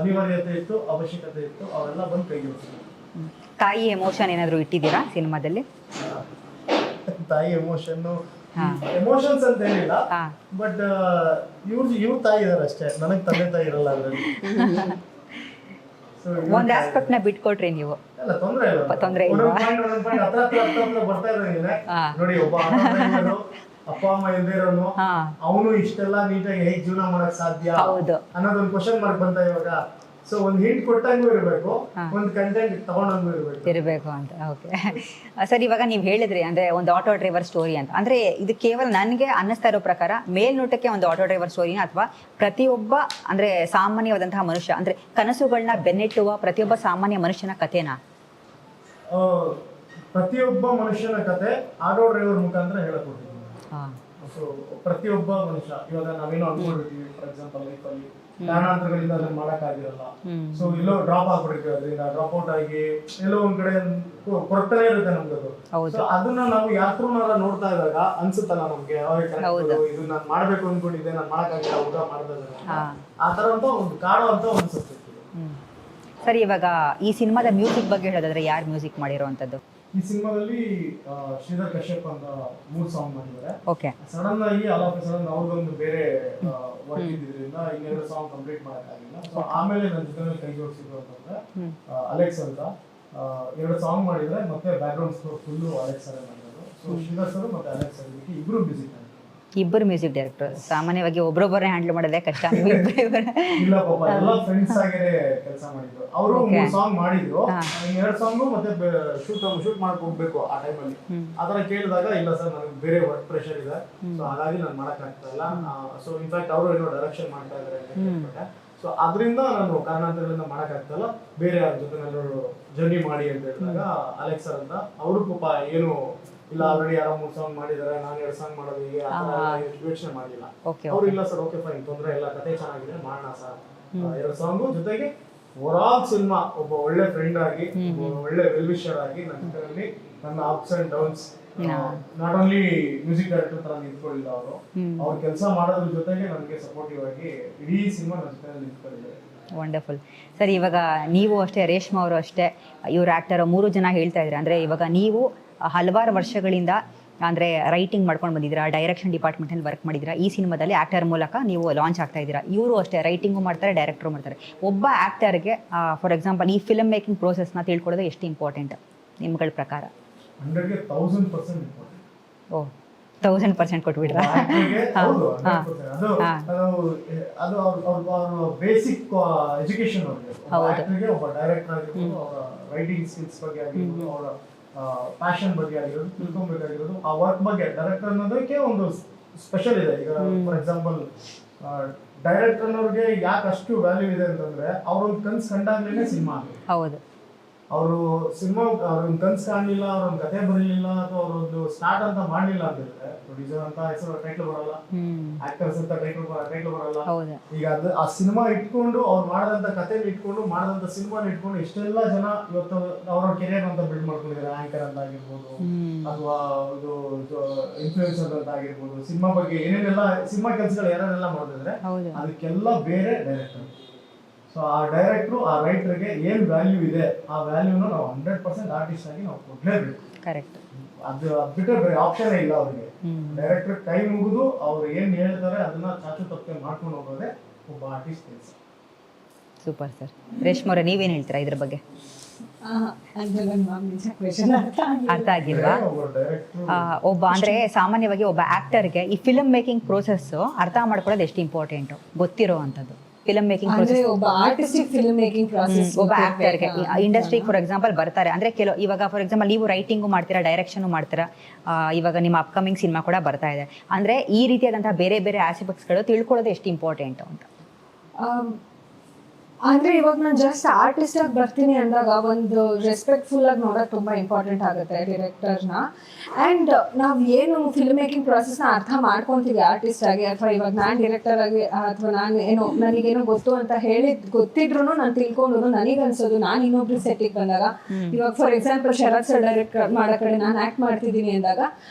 [SPEAKER 3] ಅನಿವಾರ್ಯತೆ ಇತ್ತು, ಅವಶ್ಯಕತೆ ಇತ್ತು, ಅವೆಲ್ಲ ಬಂದು ಕೈಗೆ ಬರ್ತಾರೆ.
[SPEAKER 1] ತಾಯಿ ಎಮೋಷನ್ ಏನಾದರೂ ಇಟ್ಟಿದ್ದೀರಾ ಸಿನಿಮಾದಲ್ಲಿ?
[SPEAKER 3] ತಾಯಿ ಎಮೋಷನ್ಸ್ ಅಂತ ಏನಿಲ್ಲ,
[SPEAKER 1] ಹಾ.
[SPEAKER 3] ಬಟ್ ಇವ್ರ ತಾಯಿ ಇದಾರೆ ಅಷ್ಟೇ, ನನಗೆ ತಂದೆ ತಾಯಿ ಇರಲ್ಲ ಅದ್ರಲ್ಲಿ. So,
[SPEAKER 1] ಒಂದು ಆಸ್ಪೆಕ್ಟ್ನ ಬಿಟ್ಕೊಟ್ರಿ ನೀವು.
[SPEAKER 3] ಎಲ್ಲ ತೊಂದ್ರೆ ಇಲ್ಲ,
[SPEAKER 1] ತೊಂದ್ರೆ ಇಲ್ಲ.
[SPEAKER 3] ಒಂದೊಂದು ಪಾಯಿಂಟ್ ಹತ್ರ ಬರ್ತಾ ಇರೋಂಗಿದೆ.
[SPEAKER 1] ಹಾ.
[SPEAKER 3] ನೋಡಿ, ಒಬ್ಬ ಅಪ್ಪ ಅಮ್ಮ ಇಲ್ದೇ ಇರೋನು,
[SPEAKER 1] ಹಾ.
[SPEAKER 3] ಅವನು ಇಷ್ಟೆಲ್ಲ ನೀಟಾಗಿ ಹೇಗ್ ಜೀವನ ಮಾಡಕ್ ಸಾಧ್ಯ
[SPEAKER 1] ಹೌದು.
[SPEAKER 3] ಅನ್ನೋದೊಂದು ಕ್ವಶನ್ ಮಾರ್ಕ್ ಬಂತ ಇವಾಗ. ಸೊ ಒಂದ್ ಹಿಂಟ್ ಕೊಟ್ಟಂಗೂ ಇರಬೇಕು, ಒಂದ್ ಕಂಟೆಂಟ್ ತಗೊಂಡಂಗೂ
[SPEAKER 1] ಇರಬೇಕು ಅಂತ. ಓಕೆ ಸರ್, ಇವಾಗ ನೀವು ಹೇಳಿದ್ರಿ ಅಂದ್ರೆ ಒಂದು ಆಟೋ ಡ್ರೈವರ್ ಸ್ಟೋರಿ ಅಂತ. ಅಂದ್ರೆ ಇದು ಕೇವಲ ನನಗೆ ಅನ್ನಿಸ್ತಾ ಇರೋ ಪ್ರಕಾರ ಮೇಲ್ನೋಟಕ್ಕೆ ಒಂದು ಆಟೋ ಡ್ರೈವರ್ ಸ್ಟೋರಿನ, ಅಥವಾ ಪ್ರತಿಯೊಬ್ಬ ಅಂದ್ರೆ ಸಾಮಾನ್ಯವಾದಂತಹ ಮನುಷ್ಯ ಅಂದ್ರೆ ಕನಸುಗಳನ್ನ ಬೆನ್ನೆಟ್ಟುವ ಪ್ರತಿಯೊಬ್ಬ ಸಾಮಾನ್ಯ ಮನುಷ್ಯನ ಕಥೆನಾ?
[SPEAKER 3] ಪ್ರತಿಯೊಬ್ಬ ಮನುಷ್ಯನ ಕತೆ ಆಟೋ ಡ್ರೈವರ್ ಮುಖಾಂತರ ಹೇಳಕ್ ಕೊಟ್ಟಿದ್ದೀನಿ. ಸೊ ಪ್ರತಿಯೊಬ್ಬ ಮನುಷ್ಯ ಇವಾಗ ನಾವೇನೋ ಅನ್ಕೊಂಡಿರ್ತೀವಿ, ಫಾರ್ ಎಕ್ಸಾಂಪಲ್ ಲೈಫಲ್ಲಿ ಕಾರಣಾಂತರಗಳಿಂದ ಅದನ್ನ ಮಾಡಕ್ಕಾಗಿರಲ್ಲ. ಸೊ ಎಲ್ಲೋ ಡ್ರಾಪ್ ಆಗ್ಬಿಟ್ಟಿರ್ತೀವಿ, ಅದರಿಂದ ಡ್ರಾಪ್ ಔಟ್ ಆಗಿ ಎಲ್ಲೋ ಒಂದ್ ಕಡೆ ಕೊರತನೇ ಇರುತ್ತೆ ನಮ್ಗದು. ಸೊ ಅದನ್ನ ನಾವು ಯಾತ್ರನಾರ ನೋಡ್ತಾ ಇದ್ದಾಗ ಅನ್ಸುತ್ತಲ್ಲ ನಮ್ಗೆ, ಇದು ನಾನು ಮಾಡ್ಬೇಕು ಅನ್ಕೊಂಡಿದ್ದೆ, ನಾನು ಮಾಡಕ್ಕಾಗಿಲ್ಲ, ಊಟ ಮಾಡ್ತಾ ಆ ತರ ಅಂತ ಒಂದು ಕಾಡೋ ಅಂತ ಅನ್ಸುತ್ತೆ.
[SPEAKER 1] ಸರಿ, ಇವಾಗ ಈ ಸಿನಿಮಾದ ಮ್ಯೂಸಿಕ್ ಬಗ್ಗೆ ಹೇಳೋದಾದ್ರೆ ಯಾರು ಮ್ಯೂಸಿಕ್ ಮಾಡಿರೋವಂಥದ್ದು?
[SPEAKER 3] ಈ ಸಿನಿಮಾದಲ್ಲಿ ಶ್ರೀಧರ್ ಕಶ್ಯಪ್ ಅಂತ 3 ಸಾಂಗ್ ಮಾಡಿದ್ದಾರೆ.
[SPEAKER 1] ಓಕೆ.
[SPEAKER 3] ಸಡನ್ ಆಗಿ ಆಲ್ ಆಫ್ ಸಡನ್ ಅವ್ರದೊಂದು ಬೇರೆ ವರ್ಕ್ ಇದ್ರಿಂದ ಇನ್ನೆರಡು ಸಾಂಗ್ ಕಂಪ್ಲೀಟ್ ಮಾಡಕ್ಕಾಗಿಲ್ಲ. ಸೊ ಆಮೇಲೆ ನನ್ನ ಜೊತೆ ಕೈ ಜೋಡಿಸಿದ್ರು ಅಂತಂದ್ರೆ ಅಲೆಕ್ಸ್ ಅಂತ 2 ಸಾಂಗ್ ಮಾಡಿದ್ರೆ, ಮತ್ತೆ back ground score full Alex ಅವರೇ ಮಾಡಿದ್ರು. ಸೊ ಶ್ರೀಧರ್ ಸರ್ ಮತ್ತೆ ಅಲೆಕ್ಸ್ ಅವ್ರಿಗೆ ಇಬ್ರು ಮ್ಯೂಸಿಕ್.
[SPEAKER 1] ಇಬ್ಬರು ಮ್ಯೂಸಿಕ್ ಡೈರೆಕ್ಟರ್. ಸಾಮಾನ್ಯವಾಗಿ ಒಬ್ಬರೊಬ್ಬರೇ ಹ್ಯಾಂಡಲ್ ಮಾಡೋದೇ ಕಷ್ಟ.
[SPEAKER 3] ಇಲ್ಲ ಪಾಪ, ಎಲ್ಲ ಫ್ರೆಂಡ್ಸ್ ಆಗೇ ಕೆಲಸ ಮಾಡಿದ್ರು. ಅವರು 3 ಸಾಂಗ್ ಮಾಡಿದ್ರು, 2 ಸಾಂಗು ಮತ್ತೆ ಶೂಟ್ ಮಾಡಕ್ ಹೋಗ್ಬೇಕು ಆ ಟೈಮಲ್ಲಿ. ಆತರ ಕೇಳಿದಾಗ ಇಲ್ಲ ಸರ್, ನನಗೆ ಬೇರೆ ವರ್ಕ್ ಪ್ರೆಷರ್ ಇದೆ, ಸೊ ಹಾಗಾಗಿ ನಾನು ಮಾಡಕ್ ಆಗ್ತಾ ಇಲ್ಲ. ಸೊ ಇನ್ಫ್ಯಾಕ್ಟ್ ಅವರು ಏನೋ ಡೈರೆಕ್ಷನ್ ಮಾಡ್ತಾ ಇದ್ದಾರೆ ಅಂತ ಕೇಳ್ಪಟ್ಟೆ. ಸೊ ಅದರಿಂದ ನಾನು ಕಾರಣಾಂತರಗಳಿಂದ ಮಾಡಕ್ ಆಗ್ತಾ ಇಲ್ಲ, ಬೇರೆ ಯಾರ ಜೊತೆ ಜರ್ನಿ ಮಾಡಿ ಅಂತ ಹೇಳಿದಾಗ ಅಲೆಕ್ಸ್ ಸರ್ ಅಂತ ಅವರು ಪಾಪ ಏನು ಇಲ್ಲ, ಆಲ್ರೆಡಿ ಯಾರೋ 3 ಸಾಂಗ್ ಮಾಡಿದ್ದಾರೆ, ನಾನು 2 ಸಾಂಗ್ ಮಾಡೋದು ಹೀಗೆ ಯೋಚನೆ ಮಾಡಿಲ್ಲ. ಅವ್ರು ಇಲ್ಲ ಸರ್, ಓಕೆ ಫೈನ್, ತೊಂದ್ರೆ ಇಲ್ಲ, ಕತೆ ಚೆನ್ನಾಗಿದೆ, ಮಾಡೋಣ ಸರ್. 2 ಸಾಂಗು ಜೊತೆಗೆ ಓವರ್ ಆಲ್ ಸಿನಿಮಾ ಒಬ್ಬ ಒಳ್ಳೆ ಫ್ರೆಂಡ್ ಆಗಿ, ಒಳ್ಳೆ ವೆಲ್ ವಿಷರ್ ಆಗಿ ನನ್ನ ups and downs, not only music director ತರ ನಿಂತ್ಕೊಳ್ಳಿಲ್ಲ ಅವರು. ಅವ್ರ ಕೆಲಸ ಮಾಡೋದ್ರ ಜೊತೆಗೆ ನನಗೆ ಸಪೋರ್ಟಿವ್ ಆಗಿ ಇಡೀ ಸಿನಿಮಾ ನನ್ನ ಜೊತೆ ನಿಂತ್ಕೊಂಡಿದ್ದಾರೆ.
[SPEAKER 1] ವಂಡರ್ಫುಲ್. ಸರ್, ಇವಾಗ ನೀವು ಅಷ್ಟೇ, ರೇಷ್ಮಾ ಅವರು ಅಷ್ಟೇ, ಇವ್ರ ಆ್ಯಕ್ಟರ್ 3 ಜನ ಹೇಳ್ತಾ ಇದ್ದಾರೆ. ಅಂದರೆ ಇವಾಗ ನೀವು ಹಲವಾರು ವರ್ಷಗಳಿಂದ ಅಂದರೆ ರೈಟಿಂಗ್ ಮಾಡ್ಕೊಂಡು ಬಂದಿದ್ದೀರಾ, ಡೈರೆಕ್ಷನ್ ಡಿಪಾರ್ಟ್ಮೆಂಟಲ್ಲಿ ವರ್ಕ್ ಮಾಡಿದ್ದೀರಾ. ಈ ಸಿನಿಮಾದಲ್ಲಿ ಆ್ಯಕ್ಟರ್ ಮೂಲಕ ನೀವು ಲಾಂಚ್ ಆಗ್ತಾ ಇದ್ದೀರಾ. ಇವರು ಅಷ್ಟೇ ರೈಟಿಂಗು ಮಾಡ್ತಾರೆ, ಡೈರೆಕ್ಟ್ರು ಮಾಡ್ತಾರೆ. ಒಬ್ಬ ಆ್ಯಕ್ಟರ್ಗೆ ಫಾರ್ ಎಕ್ಸಾಂಪಲ್ ಈ ಫಿಲ್ಮ್ ಮೇಕಿಂಗ್ ಪ್ರೋಸೆಸ್ನ ತಿಳ್ಕೊಳ್ಳೋದು ಎಷ್ಟು ಇಂಪಾರ್ಟೆಂಟ್ ನಿಮ್ಗಳ ಪ್ರಕಾರ?
[SPEAKER 3] 100ಗೆ 1000% ಇಂಪಾರ್ಟೆಂಟ್.
[SPEAKER 1] ಓ, 1000% ಕೊಟ್ಬಿಡ್ರಾ?
[SPEAKER 3] ಅದು ಅವ್ರ ಬೇಸಿಕ್ ಎಜುಕೇಶನ್ ಅವ್ರಿಗೆ. ಒಬ್ಬ ಡೈರೆಕ್ಟರ್ ಆಗಿರ್ಬೋದು, ಅವರ ರೈಟಿಂಗ್ ಸ್ಕಿಲ್ಸ್ ಬಗ್ಗೆ ಆಗಿರ್ಬೋದು, ಅವರ ಪ್ಯಾಷನ್ ಬಗ್ಗೆ ಆಗಿರೋದು ತಿಳ್ಕೊಬೇಕಾಗಿರೋದು, ಆ ವರ್ಕ್ ಬಗ್ಗೆ. ಡೈರೆಕ್ಟರ್ ಅನ್ನೋದಕ್ಕೆ ಒಂದು ಸ್ಪೆಷಲ್ ಇದೆ. ಈಗ ಫಾರ್ ಎಕ್ಸಾಂಪಲ್ ಡೈರೆಕ್ಟರ್ ಅನ್ನೋರಿಗೆ ಯಾಕೆ ಅಷ್ಟು ವ್ಯಾಲ್ಯೂ ಇದೆ ಅಂತಂದ್ರೆ, ಅವ್ರೊಂದು ಕನ್ಸು ಕಂಡಾಗ್ಲೇನೆ ಸಿನಿಮಾ ಆಗಿದೆ.
[SPEAKER 1] ಹೌದು.
[SPEAKER 3] ಅವರು ಸಿನಿಮಾ ಅವ್ರೊಂದು ಕನ್ಸು ಕಾಣಲಿಲ್ಲ, ಅವ್ರೊಂದು ಕತೆ ಬರಲಿಲ್ಲ, ಅಥವಾ ಅವರೊಂದು ಸ್ಟಾರ್ಟ್ ಅಂತ ಮಾಡಲಿಲ್ಲ ಅಂತ ಹೇಳಿದ್ರೆ, ಪ್ರೊಡ್ಯೂಸರ್ ಅಂತ ಹೆಸರು ಟೈಟ್ಲ್ ಬರಲ್ಲ, ಆಕ್ಟರ್ಸ್ ಅಂತ ಟೈಟ್ಲ್ ಬರಲ್ಲ. ಈಗ ಅದು ಆ ಸಿನಿಮಾ ಇಟ್ಕೊಂಡು, ಅವ್ರು ಮಾಡಿದಂತ ಕಥೆನ ಇಟ್ಕೊಂಡು, ಮಾಡಿದಂತ ಸಿನಿಮಾನ ಇಟ್ಕೊಂಡು ಎಷ್ಟೆಲ್ಲ ಜನ ಇವತ್ತು ಅವ್ರ ಕೆರಿಯರ್ ಅಂತ ಬಿಲ್ಡ್ ಮಾಡ್ಕೊಂಡಿದ್ದಾರೆ. ಆಂಕರ್ ಅಂತ ಆಗಿರ್ಬೋದು, ಅಥವಾ ಇದು ಇನ್ಫ್ಲೂಯೆನ್ಸರ್ ಅಂತ ಆಗಿರ್ಬೋದು, ಸಿನಿಮಾ ಬಗ್ಗೆ ಏನೇನೆಲ್ಲ ಸಿನಿಮಾ ಕೆಲಸಗಳು ಯಾರೆಲ್ಲ ಮಾಡ್ತಿದ್ರೆ ಅದಕ್ಕೆಲ್ಲ ಬೇರೆ ಡೈರೆಕ್ಟರ್. ಸೊ ಆ ಡೈರೆಕ್ಟ್ರು, ಆ ರೈಟರ್ಗೆ ಏನ್ ವ್ಯಾಲ್ಯೂ ಇದೆ, ಆ ವ್ಯಾಲ್ಯೂನ ನಾವು 100% ಆರ್ಟಿಸ್ಟ್ ಆಗಿ ನಾವು ಕೊಡ್ಲೇಬೇಕು.
[SPEAKER 1] ಕರೆಕ್ಟ್.
[SPEAKER 3] ಅದು ಬಿಟ್ಟರೆ ಬೇರೆ ಆಪ್ಷನ್ ಇಲ್ಲ ಅವ್ರಿಗೆ. ಡೈರೆಕ್ಟರ್ ಕೈ ಮುಗಿದು ಅವ್ರು ಏನ್ ಹೇಳ್ತಾರೆ ಅದನ್ನ ಚಾಚು ತಪ್ಪೆ ಮಾಡ್ಕೊಂಡು ಹೋಗೋದೇ ಒಬ್ಬ ಆರ್ಟಿಸ್ಟ್ ಕೆಲಸ.
[SPEAKER 1] Super sir. ರೇಷ್ಮಾ ಅವರೇ, ನೀವೇನು ಹೇಳ್ತೀರಾ ಇದ್ರ ಬಗ್ಗೆ? ಅರ್ಥ ಆಗಿಲ್ವಾ? ಒಬ್ಬ ಅಂದ್ರೆ ಸಾಮಾನ್ಯವಾಗಿ ಒಬ್ಬ ಆಕ್ಟರ್ಗೆ ಈ ಫಿಲ್ಮ್ ಮೇಕಿಂಗ್ ಪ್ರೋಸೆಸ್ ಅರ್ಥ ಮಾಡ್ಕೊಳ್ಳೋದು ಎಷ್ಟು ಇಂಪಾರ್ಟೆಂಟ್ ಗೊತ್ತಿರೋ ಅಂಥದ್ದು. ಫಿಲ್ಮ್ ಮೇಕಿಂಗ್ ಪ್ರೋಸೆಸ್
[SPEAKER 2] ಒಬ್ಬ ಆರ್ಟಿಸ್ಟಿಕ್ ಫಿಲ್ಮ್ ಮೇಕಿಂಗ್ ಪ್ರಾಸೆಸ್
[SPEAKER 1] ಒಬ್ಬ ಆಕ್ಟರ್ಗೆ ಇಂಡಸ್ಟ್ರಿಗೆ ಫಾರ್ ಎಕ್ಸಾಂಪಲ್ ಬರ್ತಾರೆ ಅಂದ್ರೆ ಇವಾಗ ಫಾರ್ ಎಕ್ಸಾಂಪಲ್ ನೀವು ರೈಟಿಂಗು ಮಾಡ್ತೀರಾ, ಡೈರೆಕ್ಷನ್ ಮಾಡ್ತೀರಾ, ಇವಾಗ ನಿಮ್ಮ ಅಪ್ಕಮಿಂಗ್ ಸಿನಿಮಾ ಕೂಡ ಬರ್ತಾ ಇದೆ. ಅಂದ್ರೆ ಈ ರೀತಿಯಾದಂತಹ ಬೇರೆ ಬೇರೆ ಆಸ್ಪೆಕ್ಟ್ಸ್ಗಳು ತಿಳ್ಕೊಳ್ಳೋದು ಎಷ್ಟು ಇಂಪಾರ್ಟೆಂಟ್ ಅಂತ.
[SPEAKER 2] ಅಂದ್ರೆ ಇವಾಗ ನಾನು ಜಸ್ಟ್ ಆರ್ಟಿಸ್ಟ್ ಆಗಿ ಬರ್ತೀನಿ ಅಂದಾಗ ಒಂದು ರೆಸ್ಪೆಕ್ಟ್ಫುಲ್ ಆಗಿ ನೋಡೋದು ತುಂಬಾ ಇಂಪಾರ್ಟೆಂಟ್ ಆಗುತ್ತೆ ಡೈರೆಕ್ಟರ್ನ. ಆ್ಯಂಡ್ ನಾವು ಏನು ಫಿಲ್ಮ್ ಮೇಕಿಂಗ್ ಪ್ರಾಸೆಸ್ನ ಅರ್ಥ ಮಾಡ್ಕೊತೀವಿ ಆರ್ಟಿಸ್ಟ್ ಆಗಿ, ಅಥವಾ ಇವಾಗ ನಾನು ಡೈರೆಕ್ಟರ್ ಆಗಿ ಅಥವಾ ನಾನು ಏನೋ ನನಗೇನೋ ಗೊತ್ತು ಅಂತ ಗೊತ್ತಿದ್ರು ನಾನು ತಿಳ್ಕೊಂಡು ನನಗನ್ಸೋದು ನಾನು ಇನ್ನೊಬ್ರು ಸೆಟ್ಟಿಗೆ ಬಂದಾಗ, ಇವಾಗ for example Sharath sir direct ಮಾಡೋ ಕಡೆ ನಾನು ಆ್ಯಕ್ಟ್ ಮಾಡ್ತಿದ್ದೀನಿ ಅಂದಾಗ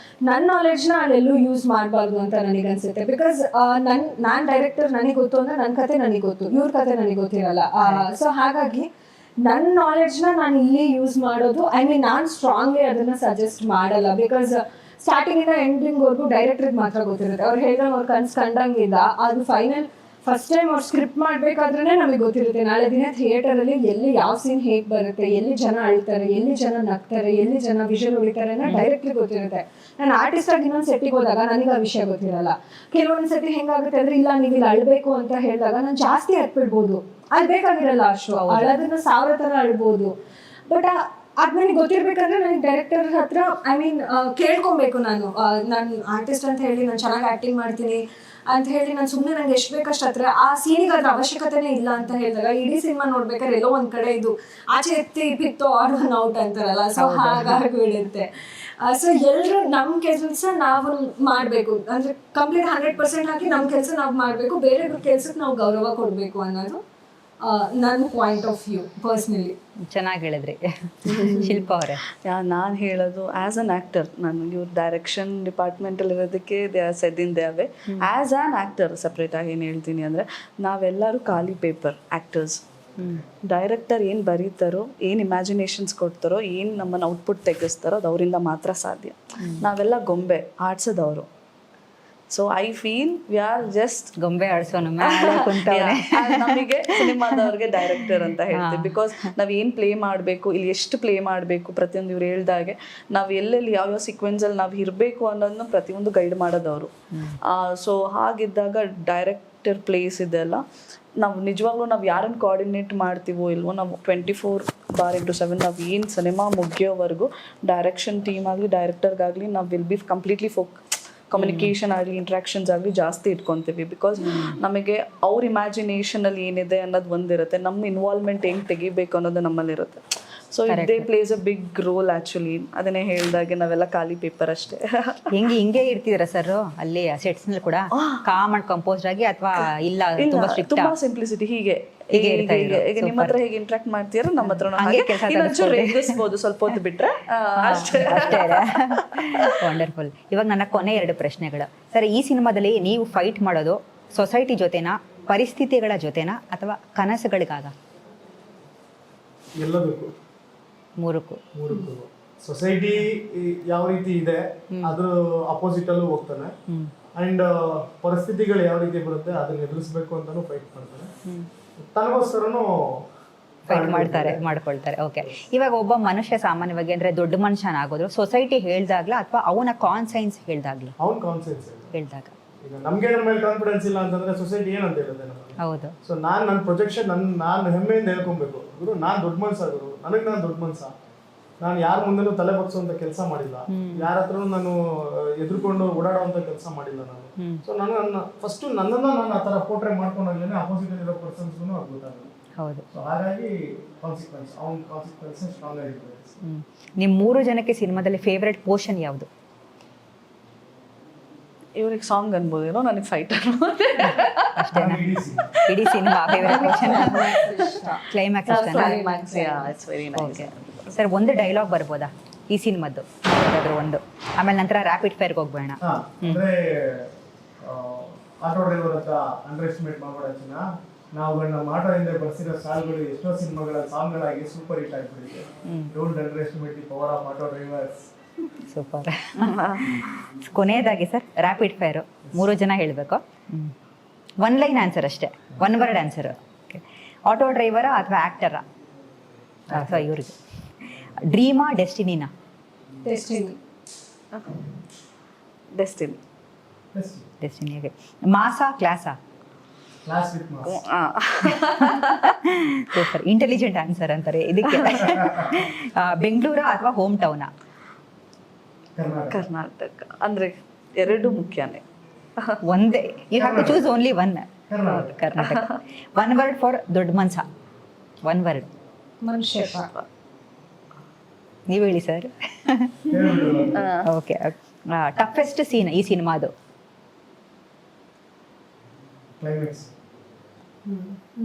[SPEAKER 2] ನನ್ನ ನಾಲೆಡ್ಜ್ನ ಅಲ್ಲೆಲ್ಲೂ ಯೂಸ್ ಮಾಡಬಾರ್ದು ಅಂತ ನನಗನ್ಸುತ್ತೆ. ಬಿಕಾಸ್ ನಾನು ಡೈರೆಕ್ಟರ್, ನನಗೆ ಗೊತ್ತು ಅಂದರೆ ನನ್ನ ಕತೆ ನನಗೆ ಗೊತ್ತು, ಇವ್ರ ಕತೆ ನನಗೆ ಗೊತ್ತಿರಲ್ಲ. ಸೊ ಹಾಗಾಗಿ ನನ್ನ ನಾಲೆಡ್ಜ್ನ ನಾನು ಇಲ್ಲಿ ಯೂಸ್ ಮಾಡೋದು, ಐ ಮೀನ್ ನಾನು ಸ್ಟ್ರಾಂಗ್ಲಿ ಅದನ್ನು ಸಜೆಸ್ಟ್ ಮಾಡಲ್ಲ. ಬಿಕಾಸ್ ಸ್ಟಾರ್ಟಿಂಗಿಂದ ಎಂಡಿಂಗ್ವರೆಗೂ ಡೈರೆಕ್ಟ್ರಿಗೆ ಮಾತ್ರ ಗೊತ್ತಿರುತ್ತೆ. ಅವ್ರು ಹೇಳ್ದಂಗೆ ಅವ್ರು ಕನ್ಸು ಕಂಡಂಗಿಲ್ಲ, ಅದು ಫೈನಲ್ ಫಸ್ಟ್ ಟೈಮ್ ಅವ್ರು ಸ್ಕ್ರಿಪ್ಟ್ ಮಾಡಬೇಕಾದ್ರೇ ನಮಗೆ ಗೊತ್ತಿರುತ್ತೆ ನಾಳೆ ದಿನ ಥಿಯೇಟರಲ್ಲಿ ಎಲ್ಲಿ ಯಾವ ಸೀನ್ ಹೇಗೆ ಬರುತ್ತೆ, ಎಲ್ಲಿ ಜನ ಅಳ್ತಾರೆ, ಎಲ್ಲಿ ಜನ ನಗ್ತಾರೆ, ಎಲ್ಲಿ ಜನ ವಿಷಲ್ ಹೊಡಿತಾರೆ ಅನ್ನೋ ಡೈರೆಕ್ಟ್ರಿಗೆ ಗೊತ್ತಿರುತ್ತೆ. ನಾನು ಆರ್ಟಿಸ್ಟ್ ಆಗಿ ಇನ್ನೊಂದು ಸೆಟ್ಟಿಗೆ ಹೋದಾಗ ನನಗೆ ಆ ವಿಷಯ ಗೊತ್ತಿರಲ್ಲ. ಕೆಲವೊಂದು ಸತಿ ಹೆಂಗಾಗುತ್ತೆ ಅಂದರೆ, ಇಲ್ಲ ನೀವು ಇಲ್ಲಿ ಅಳ್ಬೇಕು ಅಂತ ಹೇಳಿದಾಗ ನಾನು ಜಾಸ್ತಿ ಹತ್ಬಿಡ್ಬೋದು, ಅಲ್ಲಿ ಬೇಕಾಗಿರಲ್ಲ ಅಷ್ಟು, ಅಳೋದನ್ನ 1000 ಥರ ಅಳ್ಬೋದು. ಬಟ್ ಅದು ನನಗೆ ಗೊತ್ತಿರ್ಬೇಕಂದ್ರೆ ನನಗೆ ಡೈರೆಕ್ಟರ್ ಹತ್ರ ಐ ಮೀನ್ ಕೇಳ್ಕೊಬೇಕು. ನಾನು ಆರ್ಟಿಸ್ಟ್ ಅಂತ ಹೇಳಿ ನಾನು ಚೆನ್ನಾಗಿ ಆ್ಯಕ್ಟಿಂಗ್ ಮಾಡ್ತೀನಿ ಅಂತ ಹೇಳಿ ನಾನು ಸುಮ್ಮನೆ ನಂಗೆ ಎಷ್ಟು ಬೇಕಷ್ಟು ಹತ್ರ ಆ ಸೀನಿಗೆ ಅದ್ರ ಅವಶ್ಯಕತೆನೇ ಇಲ್ಲ ಅಂತ ಹೇಳಿದಾಗ ಇಡೀ ಸಿನಿಮಾ ನೋಡ್ಬೇಕಾದ್ರೆ ಎಲ್ಲೋ ಒಂದು ಕಡೆ ಇದು ಆಚೆ ಎತ್ತಿ ಪಿತ್ತು ಆಡ್ ಒನ್ ಔಟ್ ಅಂತಾರಲ್ಲ, ಸೊ ಹಾಗಾಗಿ ಬಿಡುತ್ತೆ. ಸೊ ಎಲ್ಲರೂ ನಮ್ಮ ಕೆಲಸ ನಾವು ಮಾಡಬೇಕು, ಅಂದರೆ ಕಂಪ್ಲೀಟ್ 100% ಹಾಕಿ ನಮ್ಮ ಕೆಲಸ ನಾವು ಮಾಡಬೇಕು, ಬೇರೆಯವ್ರ ಕೆಲಸಕ್ಕೆ ನಾವು ಗೌರವ ಕೊಡಬೇಕು ಅನ್ನೋದು ನನ್ನ ಪಾಯಿಂಟ್ ಆಫ್ ವ್ಯೂ ಪರ್ಸ್ನಲಿ.
[SPEAKER 1] ಚೆನ್ನಾಗಿ ಹೇಳಿದ್ರಿ ಶಿಲ್ಪ ಅವರೇ.
[SPEAKER 4] ನಾನು ಹೇಳೋದು ಆ್ಯಸ್ ಅನ್ ಆ್ಯಕ್ಟರ್, ನಾನು ಇವ್ರ ಡೈರೆಕ್ಷನ್ ಡಿಪಾರ್ಟ್ಮೆಂಟಲ್ಲಿ ಇರೋದಕ್ಕೆ they are said in they away. As an actor ಸಪ್ರೇಟಾಗಿ ಏನು ಹೇಳ್ತೀನಿ ಅಂದರೆ, ನಾವೆಲ್ಲರೂ ಖಾಲಿ ಪೇಪರ್ ಆ್ಯಕ್ಟರ್ಸ್. ಡೈರೆಕ್ಟರ್ ಏನು ಬರೀತಾರೋ, ಏನು ಇಮ್ಯಾಜಿನೇಷನ್ಸ್ ಕೊಡ್ತಾರೋ, ಏನು ನಮ್ಮನ್ನು ಔಟ್ಪುಟ್ ತೆಗೆಸ್ತಾರೋ ಅದು ಅವರಿಂದ ಮಾತ್ರ ಸಾಧ್ಯ. ನಾವೆಲ್ಲ ಗೊಂಬೆ ಆಡ್ಸೋದವರು. So I feel we are just
[SPEAKER 1] ಗೊಂಬೆ ಆಡ್ಸೋನು
[SPEAKER 4] ನಮಗೆ ಸಿನಿಮಾದವ್ರಿಗೆ ಡೈರೆಕ್ಟರ್ ಅಂತ ಹೇಳ್ತೀವಿ. ಬಿಕಾಸ್ ನಾವು ಏನು ಪ್ಲೇ ಮಾಡಬೇಕು, ಇಲ್ಲಿ ಎಷ್ಟು ಪ್ಲೇ ಮಾಡಬೇಕು, ಪ್ರತಿಯೊಂದು ಇವ್ರು ಹೇಳ್ದಾಗೆ ನಾವು ಎಲ್ಲೆಲ್ಲಿ ಯಾವ್ಯಾವ ಸೀಕ್ವೆನ್ಸಲ್ಲಿ ನಾವು ಇರಬೇಕು ಅನ್ನೋದನ್ನ ಪ್ರತಿಯೊಂದು ಗೈಡ್ ಮಾಡೋದವರು. ಸೊ ಹಾಗಿದ್ದಾಗ ಡೈರೆಕ್ಟರ್ ಪ್ಲೇಸ್ ಇದೆಲ್ಲ ನಾವು ನಿಜವಾಗ್ಲೂ ನಾವು ಯಾರನ್ನು ಕೋಆರ್ಡಿನೇಟ್ ಮಾಡ್ತೀವೋ ಇಲ್ವೋ, ನಾವು 24/7 ನಾವು ಏನು ಸಿನಿಮಾ ಮುಗಿಯೋವರೆಗೂ ಡೈರೆಕ್ಷನ್ ಟೀಮ್ ಆಗಲಿ ಡೈರೆಕ್ಟರ್ಗಾಗಲಿ ನಾವು ವಿಲ್ ಬಿ ಕಂಪ್ಲೀಟ್ಲಿ ಕಮ್ಯುನಿಕೇಷನ್ ಆಗಲಿ ಇಂಟ್ರಾಕ್ಷನ್ಸ್ ಆಗಲಿ ಜಾಸ್ತಿ ಇಟ್ಕೊತೀವಿ. ಬಿಕಾಸ್ ನಮಗೆ ಅವ್ರ ಇಮ್ಯಾಜಿನೇಷನಲ್ಲಿ ಏನಿದೆ ಅನ್ನೋದು ಒಂದಿರುತ್ತೆ, ನಮ್ಮ ಇನ್ವಾಲ್ವ್ಮೆಂಟ್ ಹೆಂಗೆ ತೆಗಿಬೇಕು ಅನ್ನೋದು ನಮ್ಮಲ್ಲಿರುತ್ತೆ. So they plays a big role actually. ಅದನ್ನೇ ಹೇಳಿದಾಗೆ ನಾವೆಲ್ಲ ಖಾಲಿ ಪೇಪರ್ ಅಷ್ಟೇ.
[SPEAKER 1] ಹಿಂಗೆ ಇರ್ತಿದ್ರ ಸರ್ ಅಲ್ಲಿ ಸೆಟ್ಸ್ ನಲ್ಲಿ ಕೂಡ ಕಾಮ್ ಅಂಡ್ ಕಂಪೋಸ್ಡ್ ಆಗಿ, ಅಥವಾ ಇಲ್ಲ
[SPEAKER 4] ತುಂಬಾ ಸಿಂಪ್ಲಿಸಿಟಿ ಹೀಗೆ ಈಗ ನಿಮ್ಮ ಹತ್ರ ಹೇಗೆ ಇಂಟ್ರಾಕ್ಟ್ ಮಾಡ್ತೀರೋ ನಮ್ಮ ಹತ್ರ ರೇಗಿಸ್ಬೋದು ಸ್ವಲ್ಪ ಹೊತ್ತು ಬಿಟ್ರೆ ಅಷ್ಟೇ.
[SPEAKER 1] ವಂಡರ್ಫುಲ್. ಇವಾಗ ನನ್ನ ಕೊನೆ 2 ಪ್ರಶ್ನೆಗಳು ಸರ್. ಈ ಸಿನಿಮಾದಲ್ಲಿ ನೀವು ಫೈಟ್ ಮಾಡೋದು ಸೊಸೈಟಿ ಜೊತೆನಾ, ಪರಿಸ್ಥಿತಿಗಳ ಜೊತೆನಾ, ಅಥವಾ ಕನಸುಗಳಿಗಾಗ?
[SPEAKER 3] ಎಲ್ಲದಕ್ಕೂ, ಮೂರಕ್ಕೂ. ಸೊಸೈಟಿ ಯಾವ ರೀತಿ ಇದೆ ಅದ್ರ ಅಪೋಸಿಟ್ ಅಲ್ಲೂ ಹೋಗ್ತಾನೆ, ಅಂಡ್ ಪರಿಸ್ಥಿತಿಗಳು ಯಾವ ರೀತಿ ಬರುತ್ತೆ ಅದನ್ನ ಎದುರಿಸಬೇಕು ಅಂತಾನು ಫೈಟ್ ಮಾಡ್ತಾನೆ, ತನಗೋಸ್ಕರನು
[SPEAKER 1] ಫೈಟ್ ಮಾಡ್ಕೊಳ್ತಾರೆ. ಓಕೆ. ಇವಾಗ ಒಬ್ಬ ಮನುಷ್ಯ ಸಾಮಾನ್ಯವಾಗಿ ಅಂದ್ರೆ ದೊಡ್ಡ ಮನುಷ್ಯನಾಗೋದು ಸೊಸೈಟಿ ಹೇಳ್ದಾಗ್ಲ ಅಥವಾ ಅವನ ಕಾನ್ಸೈನ್ಸ್ ಹೇಳ್ದಾಗ್ಲ?
[SPEAKER 3] ಅವನ ಕಾನ್ಸೈನ್ಸ್
[SPEAKER 1] ಹೇಳ್ದಾಗ.
[SPEAKER 3] ಈಗ ನಮ್ಗೆ ನನ್ನ ಮೇಲೆ ಕಾನ್ಫಿಡೆನ್ಸ್ ಇಲ್ಲ ಅಂತಂದ್ರೆ ಸೊಸೈಟಿ ಏನಂತ ಹೇಳುತ್ತೆ ನಮಗೆ?
[SPEAKER 1] ಹೌದು.
[SPEAKER 3] ಸೊ ನನ್ನ ಪ್ರೊಜೆಕ್ಷನ್ ನಾನು ಹೆಮ್ಮೆಯಿಂದ ಹೇಳ್ಕೊಬೇಕು, ಗುರು ನಾನು ದೊಡ್ಡ ಮನ್ಸ, ಗುರು ನನಗೆ ನಾನು ದೊಡ್ಡ ಮನ್ಸ, ನಾನು ಯಾರ ಮುಂದೆನೂ ತಲೆ ಬಗ್ಸುವಂತ ಕೆಲಸ ಮಾಡಿಲ್ಲ, ಯಾರ ಹತ್ರನೂ ನಾನು ಎದುರ್ಕೊಂಡು ಓಡಾಡುವಂತ ಕೆಲಸ ಮಾಡಿಲ್ಲ ನಾನು. ಸೊ ನನ್ನ ಫಸ್ಟ್ ನನ್ನನ್ನು ನಾನು ಆ ಥರ ಪೋರ್ಟ್ರೇ ಮಾಡ್ಕೊಂಡಾಗಲೇ ಅಪೋಸಿಟ್ ಇರೋ ಪರ್ಸನ್ಸ್ಗೂ ಅದು ಗೊತ್ತಾಗುತ್ತೆ.
[SPEAKER 1] ಹೌದು.
[SPEAKER 3] ಸೊ ಹಾಗಾಗಿ ಕಾನ್ಸಿಕ್ವೆನ್ಸ್, ಅವನ ಕಾನ್ಸಿಕ್ವೆನ್ಸ್ ಸ್ಟ್ರಾಂಗ್ ಆಗಿರ್ತದೆ.
[SPEAKER 1] ನಿಮ್ಮ 3 ಜನಕ್ಕೆ ಸಿನಿಮಾದಲ್ಲಿ ಫೇವ್ರೆಟ್ ಪೋರ್ಷನ್ ಯಾವುದು?
[SPEAKER 4] ಇವ್ರಿಗೆ ಸಾಂಗ್ ಅನ್ಬೋದೇನೋ, ನನಗೆ ಫೈಟರ್
[SPEAKER 1] ಇಡೀ cinema favourite portion climax
[SPEAKER 4] it's very nice.
[SPEAKER 1] Sir ಒಂದು ಡೈಲಾಗ್ ಬರ್ಬೋದಾ ಈ ಸಿನಿಮಾದ್ದು? ಯಾವ್ದಾದ್ರು ಒಂದು, ಆಮೇಲೆ ನಂತರ ರ್ಯಾಪಿಡ್ ಫೈರ್ಗೆ ಹೋಗ್ಬೇಡ.
[SPEAKER 3] ಅಂದ್ರೆ ಆಟೋ ಡ್ರೈವರ್ ಹತ್ರ ಅಂಡರ್ ಎಸ್ಟಿಮೇಟ್ ಮಾಡ್ಬೇಡ, ನಾವು ನಮ್ಮ ಆಟೋದಿಂದ ಬರ್ಸಿರೋ ಸಾಲ್ಗಳು ಎಷ್ಟೋ ಸಿನಿಮಾಗಳ ಸಾಂಗ್ಗಳಾಗಿ ಸೂಪರ್ ಹಿಟ್ ಆಗಿಬಿಟ್ಟಿದೆ. Don't under estimate the power of auto drivers.
[SPEAKER 1] Super. ಕೊನೆಯದಾಗಿ ಸರ್ ರ್ಯಾಪಿಡ್ ಫೈರು 3 ಜನ ಹೇಳಬೇಕು, 1 ಲೈನ್ ಆನ್ಸರ್ ಅಷ್ಟೇ, 1 ವರ್ಡ್ ಆನ್ಸರ್. ಆಟೋ ಡ್ರೈವರಾ ಅಥವಾ ಆ್ಯಕ್ಟರಾ? ಸೊ ಇವ್ರಿಗೆ ಡ್ರೀಮಾ ಡೆಸ್ಟಿನಿನಾ? ಡೆಸ್ಟಿನಿ. ಓಕೆ. ಮಾಸಾ ಕ್ಲಾಸಾ?
[SPEAKER 3] Class with mass.
[SPEAKER 1] Super, intelligent answer ಅಂತಾರೆ ಇದಕ್ಕೆ. ಬೆಂಗಳೂರಾ ಅಥವಾ ಹೋಮ್ ಟೌನಾ?
[SPEAKER 4] ಕರ್ನಾಟಕ. ಅಂದರೆ 2 ಮುಖ್ಯನೇ.
[SPEAKER 1] ಒಂದೇ, you have to choose only 1.
[SPEAKER 3] Karnataka.
[SPEAKER 1] Karnataka. One word for ದೊಡ್ಡ ಮನ್ಸ, ಒನ್ ವರ್ಡ್
[SPEAKER 2] ಮನುಷ್ಯಪ್ಪ.
[SPEAKER 1] ನೀವು ಹೇಳಿ ಸರ್.
[SPEAKER 3] ಹೇಳ್ಬಿಡು.
[SPEAKER 1] ಓಕೆ. ಟಫೆಸ್ಟ್ ಸೀನ್ ಈ ಸಿನಿಮಾದು?
[SPEAKER 3] ಕ್ಲೈಮ್ಯಾಕ್ಸ್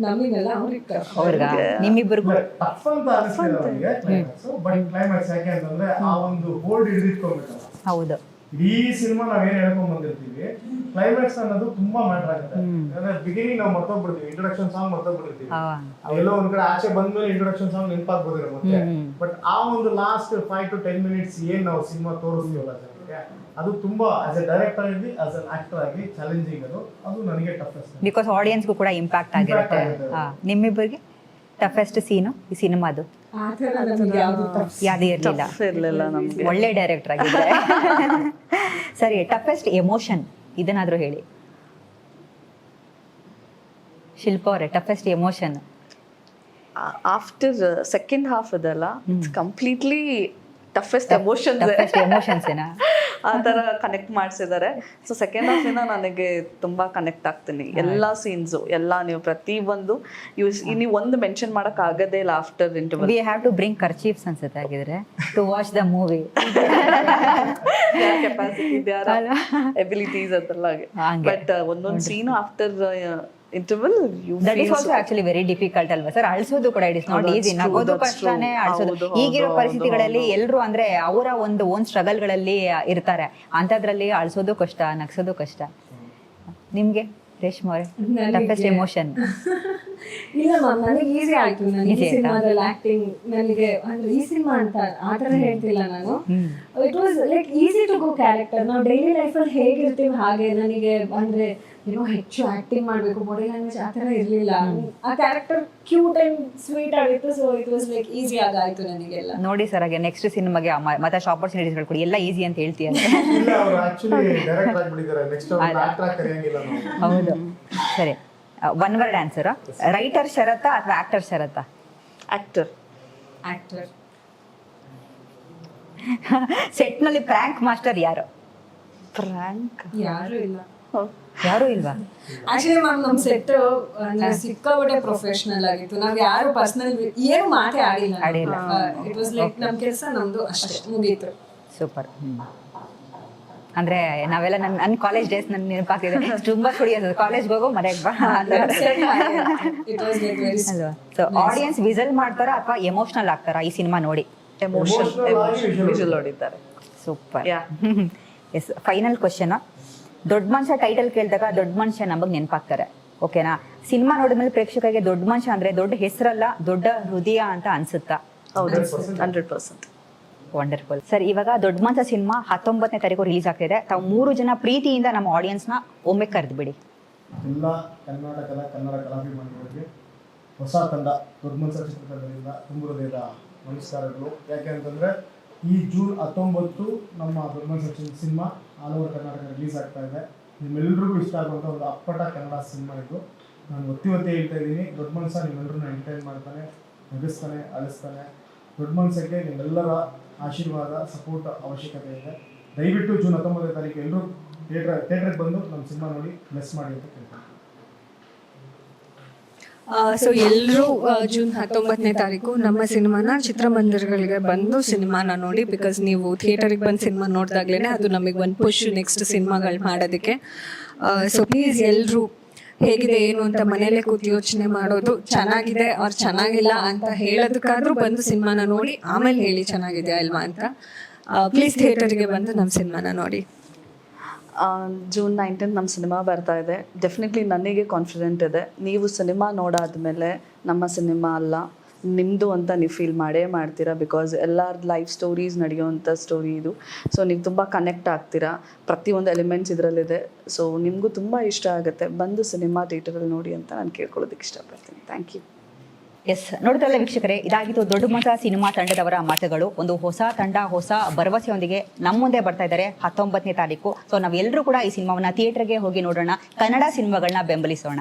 [SPEAKER 2] ನಮಗೆಲ್ಲ ಅವ್ರಿಗೆ
[SPEAKER 1] ಅವ್ರಿಗ ನಿಮ್ಮಿಬ್ಬರಿಗೂ?
[SPEAKER 3] ಟಫ್ ಅಂತ ಅನಿಸ್ತಿದೆ ಅವನಿಗೆ ಕ್ಲೈಮ್ಯಾಕ್ಸ್, ಬಟ್ ಕ್ಲೈಮ್ಯಾಕ್ಸ್ ಯಾಕೆ ಅಂತಂದ್ರೆ ಆ ಒಂದು ಹೋಲ್ಡ್ ಹಿಡಿದಿಟ್ಕೊಬೇಕಲ್ಲ.
[SPEAKER 1] ಹೌದು.
[SPEAKER 3] ಇಡೀ ಸಿನಿಮಾ ನಾವೇನ್ ಹೇಳ್ಕೊಂಡ್ ಬಂದಿರ್ತೀವಿ, ಕ್ಲೈಮ್ಯಾಕ್ಸ್ ಅನ್ನೋದು ತುಂಬಾ ಮ್ಯಾಟರ್ ಆಗುತ್ತೆ. ಅಂದ್ರೆ ಬಿಗಿನಿಂಗ್ ನಾವು ಮರ್ತೋಗ್ಬಿಡ್ತೀವಿ, ಇಂಟ್ರೊಡಕ್ಷನ್ ಸಾಂಗ್ ಮರ್ತೋಗ್ಬಿಡ್ತೀವಿ. ಎಲ್ಲೋ ಒಂದ್ ಕಡೆ ಆಚೆ ಬಂದ್ಮೇಲೆ ಇಂಟ್ರೊಡಕ್ಷನ್ ಸಾಂಗ್ ನೆನಪಾಗ್ಬೋದಿರೋ ಮತ್ತೆ, ಬಟ್ ಆ ಒಂದು ಲಾಸ್ಟ್ 5 to 10 minutes ಏನ್ ನಾವು ಸಿನಿಮಾ ತೋರಿಸ್ತೀವಲ್ಲ ಜನಕ್ಕೆ, ಅದು ತುಂಬಾ ಆಸ್ ಎ ಡೈರೆಕ್ಟರ್ ಆಗಿ ಆಸ್ ಅನ್ ಆಕ್ಟರ್ ಆಗಿ ಚಾಲೆಂಜಿಂಗ್. ಅದು ನನಗೆ ಟಫೆಸ್ಟ್,
[SPEAKER 1] ಬಿಕಾಸ್ ಆಡಿಯನ್ಸ್ಗೂ ಕೂಡ ಇಂಪ್ಯಾಕ್ಟ್ ಆಗಿರುತ್ತೆ. ನಿಮ್ಮಿಬ್ಬರಿಗೆ ಟಫೆಸ್ಟ್ ಸೀನು ಈ ಸಿನಿಮಾದು?
[SPEAKER 2] ಆ ಥರ ನಮ್ಗೆ ಯಾವ್ದು
[SPEAKER 1] ಯಾವುದೇ ಇರಲಿಲ್ಲ,
[SPEAKER 4] ಇರಲಿಲ್ಲ ನಮಗೆ.
[SPEAKER 1] ಒಳ್ಳೆ ಡೈರೆಕ್ಟರ್ ಆಗಿದ್ದಾರೆ. ಸರಿ, ಟಫೆಸ್ಟ್ ಎಮೋಷನ್ ಇದನ್ನಾದ್ರೂ ಹೇಳಿ ಶಿಲ್ಪ ಅವರೇ. Toughest emotion
[SPEAKER 4] after second half ಇದಲ್ಲ, it's completely toughest emotions.
[SPEAKER 1] Toughest emotions ಏನಾ
[SPEAKER 4] ಆ ಥರ ಕನೆಕ್ಟ್ ಮಾಡಿಸಿದ್ದಾರೆ. ಸೊ ಸೆಕೆಂಡ್ ಹಾಫ್ ಇಂದ ನನಗೆ ತುಂಬಾ ಕನೆಕ್ಟ್ ಆಗ್ತೀನಿ. ಎಲ್ಲ ಸೀನ್ಸು ಎಲ್ಲ ನೀವು ಪ್ರತಿ ಒಂದು ನೀವು ಒಂದು ಮೆನ್ಷನ್ ಮಾಡಕ್ ಆಗದೇ ಇಲ್ಲ after interval.
[SPEAKER 1] We have to bring kerchiefs ಅನ್ಸುತ್ತೆ ಆಗಿದ್ರೆ to watch the movie.
[SPEAKER 4] Capacity, abilities ಅದೆಲ್ಲ.
[SPEAKER 1] ಹಂಗೆ.
[SPEAKER 4] ಬಟ್ ಒಂದೊಂದು scene after interval
[SPEAKER 1] that is also actually very difficult ಅಲ್ವಾ ಸರ್? ಅಳಿಸೋದು ಕೂಡ ಇಟ್ ಇಸ್ ನಾಟ್ ಈಸಿ. ನಗೋದು ಕಷ್ಟನೇ, ಅಳಿಸೋದು. ಈಗಿರೋ ಪರಿಸ್ಥಿತಿಗಳಲ್ಲಿ ಎಲ್ಲರೂ ಅಂದ್ರೆ ಅವರ ಒಂದು ಓನ್ ಸ್ಟ್ರಗಲ್ಗಳಲ್ಲಿ ಇರ್ತಾರೆ, ಅಂಥದ್ರಲ್ಲಿ ಅಳಿಸೋದು ಕಷ್ಟ, ನಗ್ಸೋದು ಕಷ್ಟ. ನಿಮ್ಗೆ ರೇಷ್ಮಾ ಅವರೇ ಟಫೆಸ್ಟ್ ಎಮೋಷನ್?
[SPEAKER 2] ಇಲ್ಲ ಮ್ಯಾಮ್, ನನಗೆ ಈಸಿ ಆಯ್ತು. ನನಗೆ
[SPEAKER 1] Easy
[SPEAKER 2] ಈ
[SPEAKER 1] ಆಯ್ತಾ?
[SPEAKER 2] ಸಿನಿಮಾದಲ್ಲಿ ಆಕ್ಟಿಂಗ್ ನನಗೆ ಅಂದ್ರೆ ಈ ಸಿನಿಮಾ ಅಂತ ಆ ಥರ ಹೇಳ್ತಿಲ್ಲ ನಾನು. It was like easy to go character. ನಾವು ಡೈಲಿ ಲೈಫಲ್ಲಿ ಹೇಗಿರ್ತೀವಿ ಹಾಗೆ. ನನಗೆ ಅಂದ್ರೆ ಏನೋ ಹೆಚ್ಚು ಆಕ್ಟಿಂಗ್ ಮಾಡಬೇಕು, ಬಾಡಿ ಲ್ಯಾಂಗ್ವೇಜ್ ಆ ಥರ ಇರಲಿಲ್ಲ. ಆ ಕ್ಯಾರೆಕ್ಟರ್ ಕ್ಯೂಟ್ ಅಂಡ್ ಸ್ವೀಟ್ ಆಗಿತ್ತು. So it was like easy ಆಗಾಯ್ತು ನನಗೆಲ್ಲ.
[SPEAKER 1] ನೋಡಿ ಸರ್, ಹಾಗೆ ನೆಕ್ಸ್ಟ್ ಸಿನಿಮಾಗೆ ಮತ್ತೆ ಆಪರ್ಚುನಿಟೀಸ್ಗಳು ಕೊಡಿ, ಎಲ್ಲ ಈಸಿ ಅಂತ ಹೇಳ್ತೀಯ.
[SPEAKER 3] ಇಲ್ಲ ಅವರು ಆಕ್ಚುಲಿ ಡೈರೆಕ್ಟ್ ಆಗಿಬಿಟ್ಟಿದ್ದಾರೆ, ನೆಕ್ಸ್ಟ್ ಅವ್ರು ಆಕ್ಟರ್ ಆಗಿ ಕರೆಯಂಗಿಲ್ಲ ನಾವು.
[SPEAKER 1] ಹೌದು. ಸರಿ, ಒನ್ ವರ್ಡ್ ಆನ್ಸರ್. ರೈಟರ್ ಶರತ್ತ ಅಥವಾ ಆಕ್ಟರ್ ಶರತ್ತ?
[SPEAKER 4] ಆಕ್ಟರ್.
[SPEAKER 2] ಆಕ್ಟರ್.
[SPEAKER 1] ಸೆಟ್ನಲ್ಲಿ ಪ್ರ್ಯಾಂಕ್ ಮಾಸ್ಟರ್ ಯಾರು?
[SPEAKER 4] ಫ್ರ್ಯಾಂಕ್
[SPEAKER 2] ಯಾರು ಇಲ್ಲ.
[SPEAKER 1] ಯಾರು ಇಲ್ವಾ?
[SPEAKER 2] ಆಕ್ಚುಲಿ ಮ್ಯಾಮ್ ನಮ್ಮ ಸೆಟ್ ಅಂದ್ರೆ ಸಿಕ್ಕಾಪಟ್ಟೆ ಪ್ರೊಫೆಷನಲ್ ಆಗಿತ್ತು. ನಾವ್ ಯಾರು ಪರ್ಸನಲ್ ಏನು ಮಾತೇ ಆಡಿಲ್ಲ. ಇಟ್ ವಾಸ್ ಲೈಕ್ ನಮ್ ಕೆಲಸ ನಮ್ದು ಅಷ್ಟೇ, ಮುಗೀತು.
[SPEAKER 1] ಸೂಪರ್. ಅಂದ್ರೆ ನಾವೆಲ್ಲ ನನ್ನ ಕಾಲೇಜ್ ಡೇಸ್ ನನ್ ನೆನಪಾಗ್ತಿದೆ. ತುಂಬಾ ಕುಡಿಯೋದು, ಕಾಲೇಜ್ಗೆ ಹೋಗೋ ಮನೆಗೆ ಬಾ
[SPEAKER 2] ಇಟ್ ವಾಸ್ ಲೈಕ್ ವೆರಿ
[SPEAKER 1] ಅಲ್ವಾ? ಸೊ ಆಡಿಯನ್ಸ್ ವಿಸಲ್ ಮಾಡ್ತಾರಾ ಅಥವಾ ಎಮೋಷನಲ್ ಆಗ್ತಾರಾ ಈ ಸಿನಿಮಾ ನೋಡಿ?
[SPEAKER 4] ಎಮೋಷನ್ ವಿಜುವಲ್ ನೋಡಿದ್ದಾರೆ.
[SPEAKER 1] Super.
[SPEAKER 4] Yeah.
[SPEAKER 1] Yes, final question. ದೊಡ್ಡ ಮನುಷ್ಯ ಟೈಟಲ್ ಕೇಳಿದಾಗ ದೊಡ್ಡ ಮನುಷ್ಯ ನಮಗೆ ನೆನಪಾಗ್ತಾರೆ, ಓಕೆನಾ? ಸಿನಿಮಾ ನೋಡಿದ್ಮೇಲೆ ಪ್ರೇಕ್ಷಕರಿಗೆ ದೊಡ್ಡ ಮನುಷ್ಯ ಅಂದ್ರೆ ದೊಡ್ಡ ಹೆಸರಲ್ಲ, ದೊಡ್ಡ ಹೃದಯ ಅಂತ ಅನ್ಸುತ್ತಾ?
[SPEAKER 4] ಹೌದು, 100%.
[SPEAKER 1] Wonderful sir. ಇವಾಗ ದೊಡ್ಡ ಮನುಷ್ಯ ಸಿನಿಮಾ 19ನೇ ತಾರೀಕು ರಿಲೀಸ್ ಆಗ್ತಿದೆ. ತಾವು 3 ಜನ ಪ್ರೀತಿಯಿಂದ ನಮ್ಮ ಆಡಿಯನ್ಸ್ನ ಒಮ್ಮೆ ಕರೆದು ಬಿಡಿ.
[SPEAKER 3] ಎಲ್ಲ ಕರ್ನಾಟಕದ ಕನ್ನಡ ಕಲಾಭಿಮಾನಿಗಳಿಗೆ ಹೊಸ ತಂಡ ದೊಡ್ಡ ಮನುಷ್ಯ ಚಿತ್ರತಂಡದಿಂದ ತುಂಬ ಹೃದಯದ ನಮಸ್ಕಾರಗಳು. ಯಾಕೆ ಅಂತಂದರೆ ಈ ಜೂನ್ 19 ನಮ್ಮ ದೊಡ್ಡ ಮನುಷ್ಯ cinema all over Karnataka release ಆಗ್ತಾ ಇದೆ. ನಿಮ್ಮೆಲ್ಲರಿಗೂ ಇಷ್ಟ ಆಗುವಂಥ ಒಂದು ಅಪ್ಪಟ ಕನ್ನಡ ಸಿನಿಮಾ ಇದು. ನಾನು ಒತ್ತಿ ಹೇಳ್ತಾ ಇದ್ದೀನಿ, ದೊಡ್ಡ ಮನುಷ್ಯ ನಿಮ್ಮೆಲ್ಲರನ್ನ ಎಂಟರ್ಟೈನ್ ಮಾಡ್ತಾನೆ, ನಗಿಸ್ತಾನೆ, ಅಳಿಸ್ತಾನೆ. ದೊಡ್ಡ ಮನುಷ್ಯಕ್ಕೆ ನಿಮ್ಮೆಲ್ಲರ ಆಶೀರ್ವಾದ, ಸಪೋರ್ಟ್ ಅವಶ್ಯಕತೆ ಇದೆ. ದಯವಿಟ್ಟು ಜೂನ್ 19ನೇ ತಾರೀಕು ಎಲ್ಲರೂ ಥಿಯೇಟ್ರಿಗೆ ಬಂದು ನಮ್ಮ ಸಿನಿಮಾ ನೋಡಿ ಬ್ಲೆಸ್ ಮಾಡಿ ಅಂತ ಕೇಳ್ತೀನಿ.
[SPEAKER 2] ಸೊ ಎಲ್ಲರೂ ಜೂನ್ 19ನೇ ತಾರೀಕು ನಮ್ಮ ಸಿನಿಮಾನ ಚಿತ್ರಮಂದಿರಗಳಿಗೆ ಬಂದು ಸಿನಿಮಾನ ನೋಡಿ. ಬಿಕಾಸ್ ನೀವು ಥಿಯೇಟರಿಗೆ ಬಂದು ಸಿನಿಮಾ ನೋಡಿದಾಗ್ಲೇ ಅದು ನಮಗೆ ಒಂದು ಪುಷ್ ನೆಕ್ಸ್ಟ್ ಸಿನಿಮಾಗಳು ಮಾಡೋದಕ್ಕೆ. ಸೊ ಪ್ಲೀಸ್ ಎಲ್ಲರೂ ಹೇಗಿದೆ ಏನು ಅಂತ ಮನೇಲೆ ಕೂತು ಯೋಚನೆ ಮಾಡೋದು, ಚೆನ್ನಾಗಿದೆ ಅವ್ರು ಚೆನ್ನಾಗಿಲ್ಲ ಅಂತ ಹೇಳೋದಕ್ಕಾದ್ರೂ ಬಂದು ಸಿನಿಮಾನ ನೋಡಿ ಆಮೇಲೆ ಹೇಳಿ ಚೆನ್ನಾಗಿದೆ ಅಲ್ವಾ ಅಂತ. ಪ್ಲೀಸ್ ಥಿಯೇಟರ್ಗೆ ಬಂದು ನಮ್ಮ ಸಿನಿಮಾನ ನೋಡಿ.
[SPEAKER 4] ಜೂನ್ 19 ನಮ್ಮ ಸಿನಿಮಾ ಬರ್ತಾ ಇದೆ. ಡೆಫಿನೆಟ್ಲಿ ನನಗೆ ಕಾನ್ಫಿಡೆಂಟ್ ಇದೆ, ನೀವು ಸಿನಿಮಾ ನೋಡಾದ್ಮೇಲೆ ನಮ್ಮ ಸಿನಿಮಾ ಅಲ್ಲ ನಿಮ್ಮದು ಅಂತ ನೀವು ಫೀಲ್ ಮಾಡೇ ಮಾಡ್ತೀರಾ. ಬಿಕಾಸ್ ಎಲ್ಲರ ಲೈಫ್ ಸ್ಟೋರೀಸ್ ನಡೆಯೋವಂಥ ಸ್ಟೋರಿ ಇದು. ಸೊ ನೀವು ತುಂಬ ಕನೆಕ್ಟ್ ಆಗ್ತೀರಾ, ಪ್ರತಿಯೊಂದು ಎಲಿಮೆಂಟ್ಸ್ ಇದರಲ್ಲಿದೆ. ಸೊ ನಿಮಗೂ ತುಂಬ ಇಷ್ಟ ಆಗುತ್ತೆ. ಬಂದು ಸಿನಿಮಾ ಥಿಯೇಟರಲ್ಲಿ ನೋಡಿ ಅಂತ ನಾನು ಕೇಳ್ಕೊಳ್ಳೋದಕ್ಕೆ ಇಷ್ಟಪಡ್ತೀನಿ. Thank you.
[SPEAKER 1] ಎಸ್, ನೋಡಿದ್ರಲ್ಲ ವೀಕ್ಷಕರೇ, ಇದಾಗಿತ್ತು ದೊಡ್ಡ ಮನುಷ್ಯ ಸಿನಿಮಾ ತಂಡದವರ ಮಾತುಗಳು. ಒಂದು ಹೊಸ ತಂಡ, ಹೊಸ ಭರವಸೆಯೊಂದಿಗೆ ನಮ್ಮ ಮುಂದೆ ಬರ್ತಾ ಇದ್ದಾರೆ 19ನೇ ತಾರೀಕು. ಸೊ ನಾವೆಲ್ಲರೂ ಕೂಡ ಈ ಸಿನಿಮಾವನ್ನ ಥಿಯೇಟರ್ಗೆ ಹೋಗಿ ನೋಡೋಣ, ಕನ್ನಡ ಸಿನಿಮಾಗಳನ್ನ ಬೆಂಬಲಿಸೋಣ.